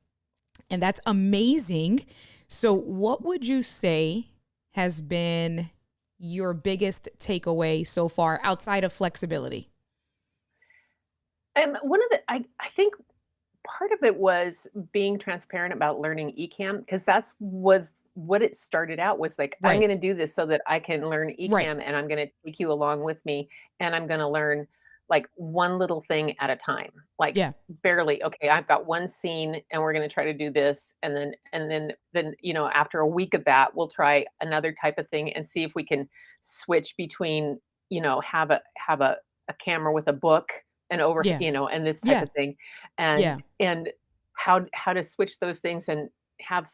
that's amazing. So what would you say has been your biggest takeaway so far outside of flexibility? One of the I think part of it was being transparent about learning eCam because that's was what it started out was like, I'm Right. going to do this so that I can learn Right. eCam and I'm going to take you along with me and I'm going to learn like one little thing at a time. Like Yeah. barely, okay, I've got one scene and we're going to try to do this and then after a week of that, we'll try another type of thing and see if we can switch between, have a camera with a book and over, Yeah. and this type Yeah. of thing and Yeah. and how to switch those things and have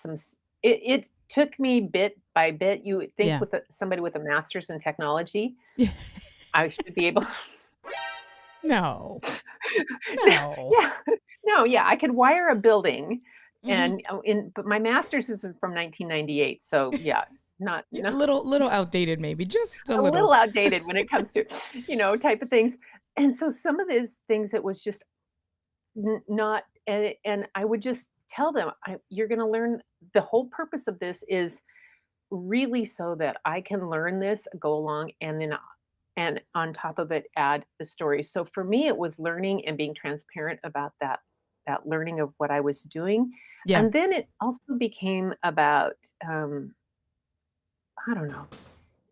it took me bit by bit. You would think Yeah. with somebody with a master's in technology, Yeah. I should be able No. No. yeah. No, yeah, I could wire a building Hmm. but my master's is from 1998, so yeah, not Yeah, no little outdated, maybe just a a little. little outdated when it comes to, type of things. And so some of these things, it was just not, and I would just tell them, you're going to learn the whole purpose of this is really so that I can learn this, go along, and then and on top of it, add the story. So for me, it was learning and being transparent about that learning of what I was doing, Yeah. and then it also became about I don't know,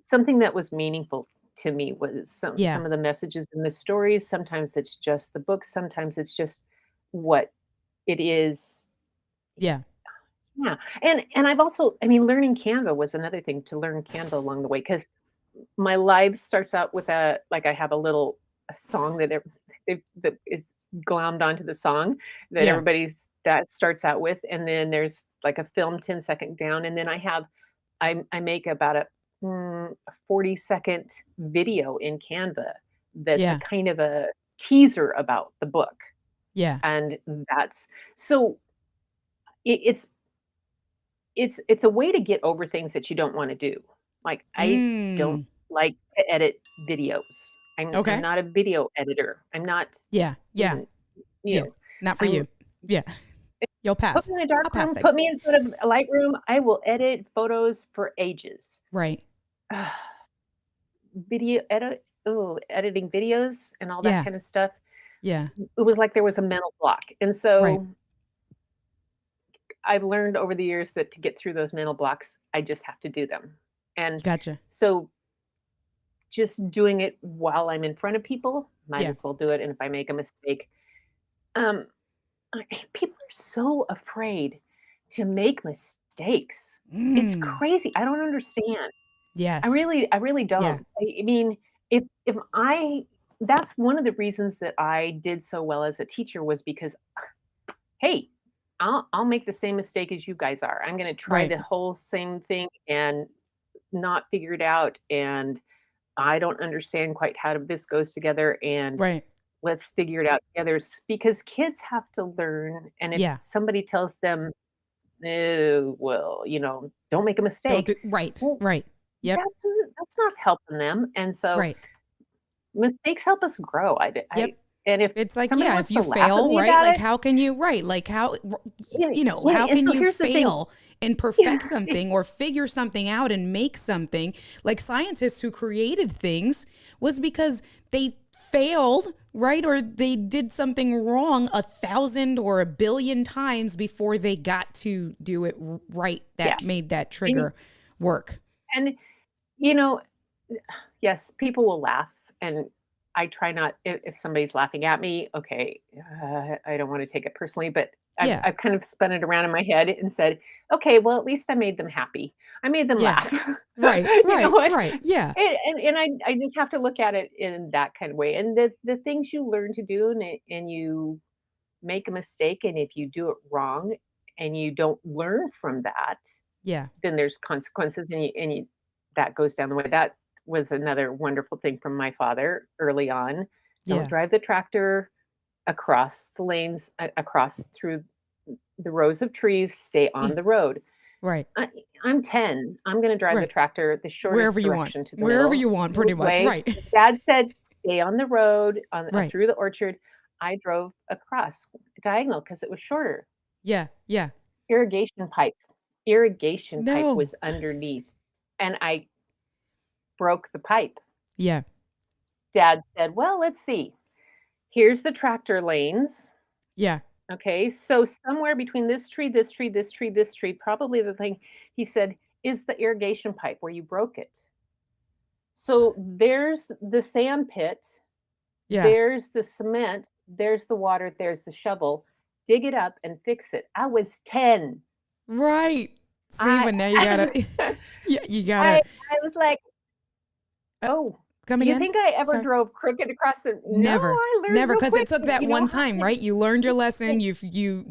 something that was meaningful to me was Yeah. some of the messages in the stories. Sometimes it's just the book. Sometimes it's just what it is. Yeah. Yeah, and I've also, I mean, learning Canva was another thing to learn Canva along the way because my live starts out with I have a song that is glommed onto the song that Yeah. that starts out with, and then there's like a film 10-second down, and then I make about a 40-second video in Canva that's a Yeah. kind of a teaser about the book, Yeah. and that's so it's it's a way to get over things that you don't wanna do. Like, I don't Mm. like to edit videos. I'm Okay. not a video editor. I'm not Yeah. Yeah. even, Yeah. Not for I'm you. Yeah. You'll put pass. me in a dark I'll pass room, that. put me in front of a light room, I will edit photos for ages. Right. Editing videos and all that Yeah. kind of stuff, Yeah. it was like there was a mental block, and Right. so I've learned over the years that to get through those mental blocks, I just have to do them, and Gotcha. so just doing it while I'm in front of people, might Yeah. as well do it, and if I make a mistake, um, people are so afraid to make mistakes. It's Mm. crazy, I don't understand. Yes. I really Yeah. don't. I mean, if I that's one of the reasons that I did so well as a teacher was because, hey, I'll make the same mistake as you guys are. I'm gonna try Right. the whole same thing and not figure it out, and I don't understand quite how this goes together, and Right. let's figure it out together because kids have to learn, and if Yeah. somebody tells them, "Oh, well, don't make a Don't mistake," do right. well, Right. Yep. that's not helping them, and so Right. mistakes help us grow. Yep. And if It's like, somebody yeah, if wants to you laugh at fail, me right? about Like, it, how can you, right? Like, how, yeah, how and can so you here's the thing. fail and Yeah. perfect something or figure something out and make something? Like, scientists who created things was because they failed, right? Or they did something wrong 1,000 or 1 billion times before they got to do it right. Yeah. That made that And trigger work. and, you know, yes, people will laugh, and I try not if somebody's laughing at me, okay, I don't wanna take it personally, but Yeah. I've kind of spun it around in my head and said, "Okay, well, at least I made them happy. I made them Yeah. laugh." Right. You know Right. what? Right. Yeah. And I just have to look at it in that kind of way, and the things you learn to do and you make a mistake, and if you do it wrong and you don't learn from that, Yeah. then there's consequences, and you that goes down the way. That was another wonderful thing from my father early on. Don't Yeah. drive the tractor across the lanes, across through the rows of trees, stay Yeah. on the road. Right. I, I'm 10. I'm going to drive the Right. tractor the Wherever shortest you want. direction to the Wherever middle you want, pretty much. way. Right. Dad said, stay on the road Right. through the orchard. I drove across diagonal because it was shorter. Yeah. Yeah. Irrigation pipe. Irrigation pipe No. was underneath, and I broke the pipe. Yeah. Dad said, well, let's see. Here's the tractor lanes. Yeah. Okay, so somewhere between this tree, this tree, this tree, this tree, probably the thing, he said, is the irrigation pipe where you broke it. So there's the sand pit, Yeah. there's the cement, there's the water, there's the shovel. Dig it up and fix it. I was 10. Right. See, I but now you gotta, yeah, you gotta, I was like, uh, oh, come do you again? think I ever Sorry. drove crooked across the No, Never, I learned never, real because it quick. took that You know one how time, right? You learned your lesson. and You,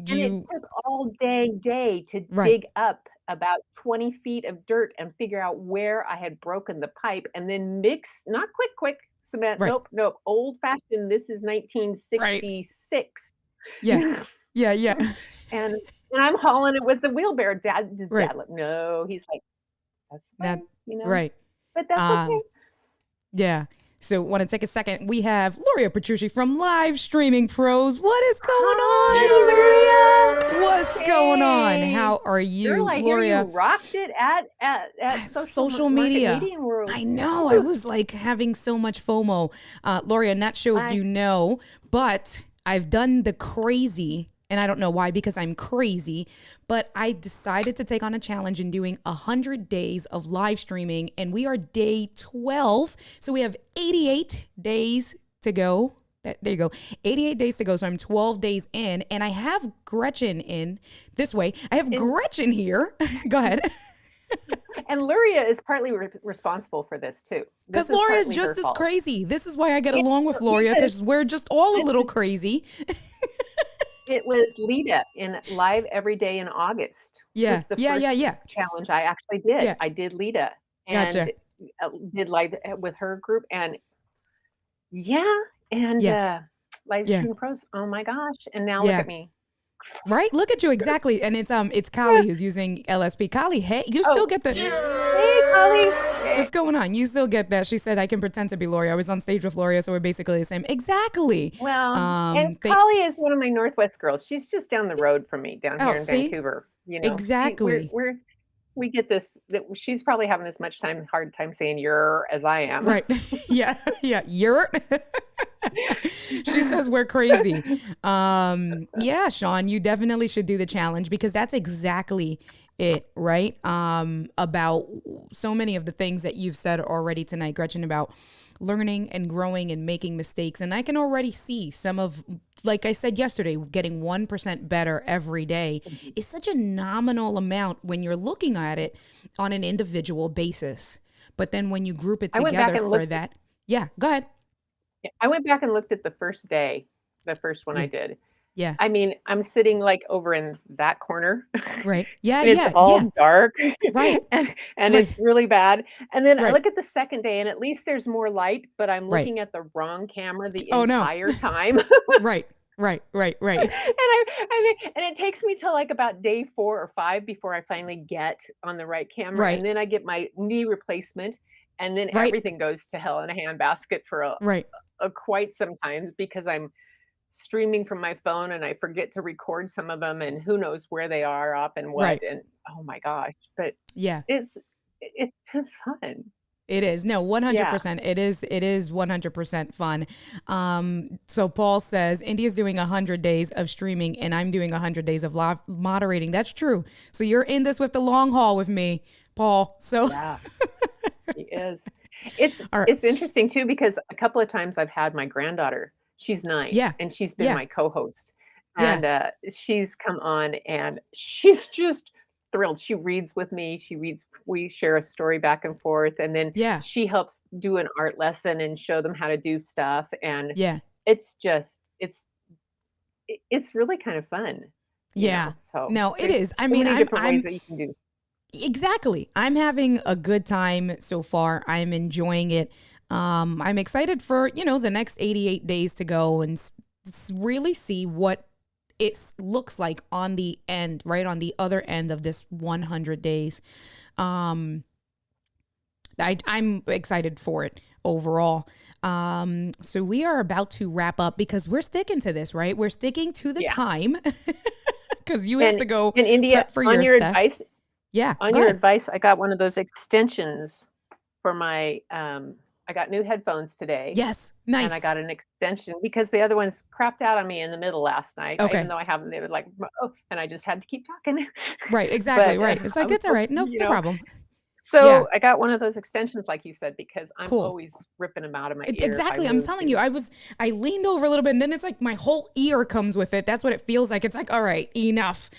it took all dang day to right, dig up about 20 feet of dirt and figure out where I had broken the pipe and then mix, not quick cement. right, Nope, nope. Old fashioned. This is right. 1966. Yeah, yeah, yeah. and I'm hauling it with the wheelbarrow. Does Right. dad look? No, he's like, that's That, fine, you know, right. but that's okay. Yeah. So want to take a second. We have Loria Petrucci from Live Streaming Pros. What is going on, Hi, Loria? What's going on? Hey, How are you, girl, I hear you Loria? rocked it at Social market media. meeting world. I know. I was like having so much FOMO. Loria, not sure if I you know, but I've done the crazy, and I don't know why, because I'm crazy, but I decided to take on a challenge in doing 100 days of live streaming, and we are day 12. So we have 88 days to go. There you go. 88 days to go. So I'm 12 days in, and I have Gretchen in this way. I have and Gretchen here. Go ahead. and Luria is partly responsible for this too. Because This is Laura is partly her just as fault. crazy. This is why I get Yeah, along with Loria, because because we're just all a this little is crazy. it was Lita in Live Every Day in August Yeah, was the yeah, yeah, first yeah, challenge I actually did. yeah. I did Lita Gotcha. and did live with her group and yeah, and Yeah, Live yeah, Stream Pros. Oh my gosh! And now look yeah. at me. Right? Look at you exactly. And it's Kali who's using LSP. Kali, hey, you still Oh, get the hey, Polly. what's going on? You still get that. She said I can pretend to be Loria. I was on stage with Loria, so we're basically the same. Exactly. Well, and They Polly is one of my Northwest girls. She's just down the road from me down here oh, in see? Vancouver. You know, Exactly. we get this that she's probably having as much hard time saying "you're" as I am. Right. Yeah. Yeah. You're she says we're crazy. Yeah, Sean, you definitely should do the challenge because that's exactly it, right? About so many of the things that you've said already tonight, Gretchen, about learning and growing and making mistakes. And I can already see some of, like I said yesterday, getting 1% better every day is such a nominal amount when you're looking at it on an individual basis. But then when you group it I went back together and for looked. that, yeah, go ahead. I went back and looked at the first day, the first one I Yeah, did. yeah, I mean, I'm sitting like over in that corner, right. Yeah, and it's yeah, all yeah. dark, Right, and right, it's really bad. And then I right, look at the second day, and at least there's more light, but I'm right. looking at the wrong camera the Oh no. entire time. Right, right, right, right, And it takes me till like about day 4 or 5 before I finally get on the right camera, and right, then I get my knee replacement, and then right, everything goes to hell in a handbasket for right. quite sometimes because I'm streaming from my phone and I forget to record some of them and who knows where they are up and what Right. and oh my gosh, but Yeah, it's been fun. it is. No, Yeah. 100%. It is 100% fun. So Paul says India's doing 100 days of streaming and I'm doing 100 days of live moderating. That's true. So you're in this with the long haul with me, Paul. So Yeah. He is. It's all right. it's interesting too because a couple of times I've had my granddaughter. She's 9 Yeah. and she's been Yeah. my co-host. Yeah. And she's come on and she's just thrilled. She reads with me. We share a story back and forth and then Yeah. she helps do an art lesson and show them how to do stuff and Yeah. it's just it's really kind of fun, you Yeah. know. So No, it there's is. I so mean, many different ways I'm that you can do. Exactly. I'm having a good time so far. I'm enjoying it. I'm excited for, the next 88 days to go and really see what it looks like on the end, right on the other end of this 100 days. I'm excited for it overall. So we are about to wrap up because we're sticking to this, right? We're sticking to the time because you have to go And India, prep for on your your stuff. advice, Yeah. on go your ahead. advice, I got one of those extensions for my, I got new headphones today. Yes. And I Nice. got an extension because the other ones crapped out on me in the middle last night. Even Okay. though I haven't, they were like, oh, and I just had to keep talking. Right. Exactly. But Right. It's I like, was it's all right. No, hoping, no problem. Yeah. so I got one of those extensions, like you said, because I'm Cool. always ripping them out of my ear. Exactly. I'm telling you, I leaned over a little bit and then it's like my whole ear comes with it. That's what it feels like. It's like, all right, enough.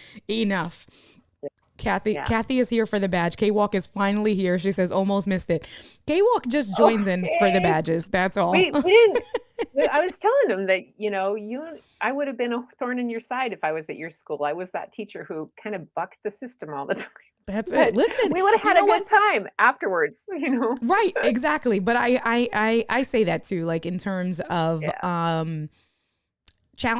Kathy is here for the badge. K-Walk is finally here. She says, almost missed it. K-Walk just joins in for the badges. That's all. We didn't. I was telling them that, I would have been a thorn in your side if I was at your school. I was that teacher who kind of bucked the system all the time. That's But it. Listen, we would have had a good time afterwards, Right, exactly. But I say that too, like in terms of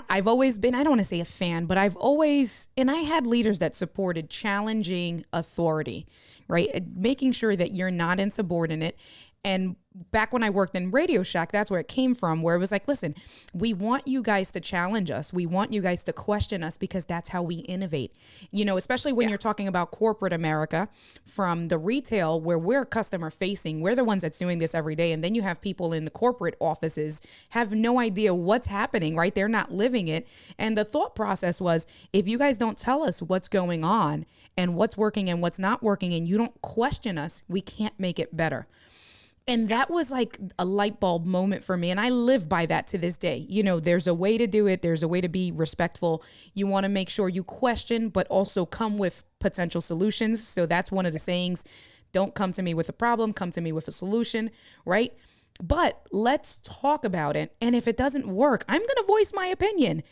I've always been, I don't want to say a fan, but and I had leaders that supported challenging authority, right? Making sure that you're not insubordinate. And back when I worked in Radio Shack, that's where it came from, where it was like, listen, we want you guys to challenge us. We want you guys to question us because that's how we innovate. Especially when you're talking about corporate America, from the retail where we're customer facing, we're the ones that's doing this every day. And then you have people in the corporate offices have no idea what's happening, right? They're not living it. And the thought process was, if you guys don't tell us what's going on and what's working and what's not working, and you don't question us, we can't make it better. And that was like a light bulb moment for me. And I live by that to this day. There's a way to do it. There's a way to be respectful. You want to make sure you question, but also come with potential solutions. So that's one of the sayings. Don't come to me with a problem. Come to me with a solution, right? But let's talk about it. And if it doesn't work, I'm going to voice my opinion.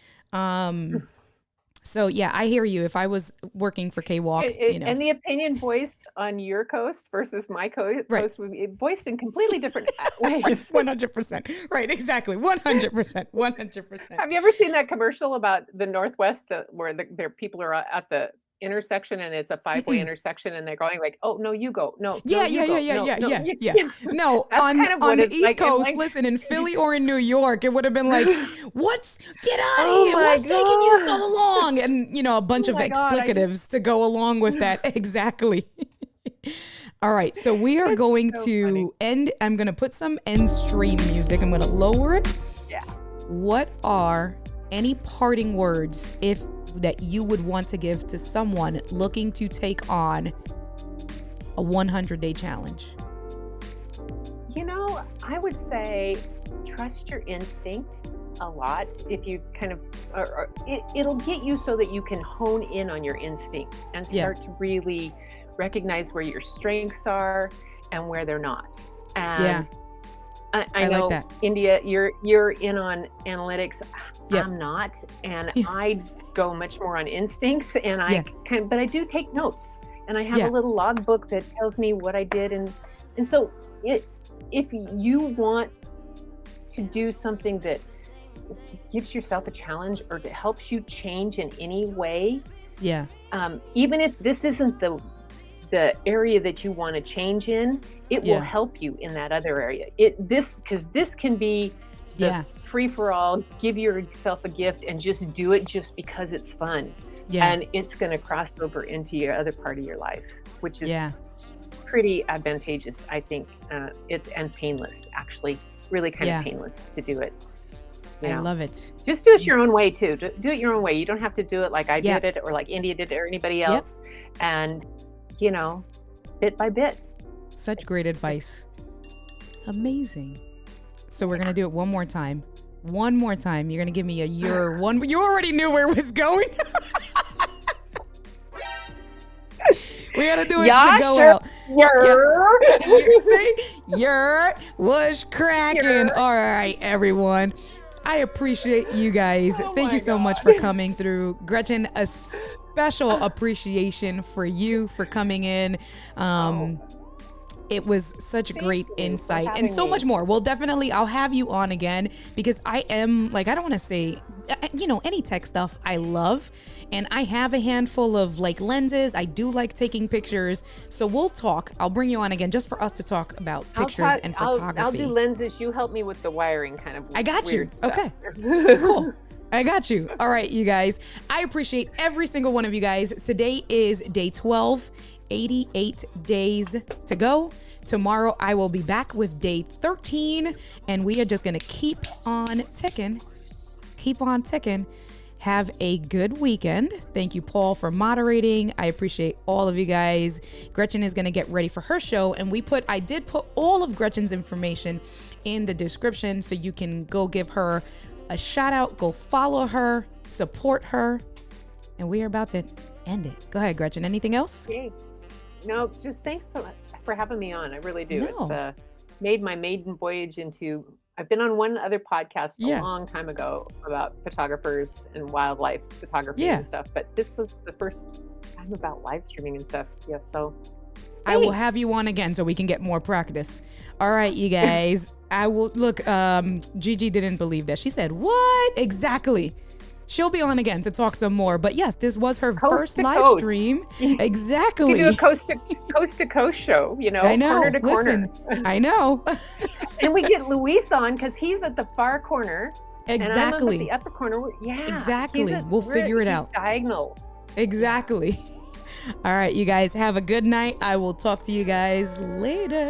So yeah, I hear you. If I was working for K-Walk, and the opinion voiced on your coast versus my coast would be voiced in completely different ways. 100%. Right, exactly. 100%. Have you ever seen that commercial about the Northwest where their people are at the intersection and it's a 5-way intersection and they're going like, oh no, you go, no, yeah. No, on the East Coast, listen, in Philly or in New York, it would have been like, get out of here, what's taking you so long? And a bunch of explicatives to go along with that. Exactly. All right, so we are going to end. I'm going to put some end stream music. I'm going to lower it. Yeah. What are any parting words that you would want to give to someone looking to take on a 100-day challenge? I would say trust your instinct a lot. If you kind of, it'll get you so that you can hone in on your instinct and start to really recognize where your strengths are and where they're not. And I know, like that. India, you're in on analytics. Yep. I'm not, and I go much more on instincts, and but I do take notes, and I have a little logbook that tells me what I did, and so if you want to do something that gives yourself a challenge or that helps you change in any way, even if this isn't the area that you want to change in, it will help you in that other area. Because this can be free for all, give yourself a gift and just do it just because it's fun. And it's going to cross over into your other part of your life, which is pretty advantageous, I think. And painless, actually, really kind of painless to do it. I love it. Just do it your own way too. Do it your own way. You don't have to do it like I did it or like India did it or anybody else. And bit by bit. Such great advice. Amazing. So we're going to do it one more time. One more time. You're going to give me your one. You already knew where it was going. We got to do it to go out. Your was cracking. All right, everyone. I appreciate you guys. Thank you so much for coming through. Gretchen, special appreciation for you for coming in. It was such great you for insight and having so much me. more. I'll have you on again because I am like, I don't want to say, any tech stuff I love. And I have a handful of like lenses. I do like taking pictures. So we'll talk. I'll bring you on again just for us to talk about pictures and photography. I'll do lenses. You help me with the wiring kind of I got you. weird stuff. Okay. Cool. I got you. All right, you guys. I appreciate every single one of you guys. Today is day 12, 88 days to go. Tomorrow I will be back with day 13, and we are just going to keep on ticking. Keep on ticking. Have a good weekend. Thank you, Paul, for moderating. I appreciate all of you guys. Gretchen is going to get ready for her show, and I did put all of Gretchen's information in the description so you can go give her a shout out, go follow her, support her, and we are about to end it. Go ahead, Gretchen. Anything else? Okay. No, just thanks for having me on. I really do. No. It's made my maiden voyage into. I've been on one other podcast a long time ago about photographers and wildlife photography and stuff, but this was the first time about live streaming and stuff. Yeah, so I will have you on again so we can get more practice. All right, you guys. I will look. Gigi didn't believe that. She said, "What exactly?" She'll be on again to talk some more. But yes, this was her first live stream. Exactly. You do a coast to coast show, I know. corner to corner. I know. And we get Luis on because he's at the far corner. Exactly. And I'm up at the upper corner. Yeah. Exactly. We'll figure it out. He's diagonal. Exactly. All right, you guys have a good night. I will talk to you guys later.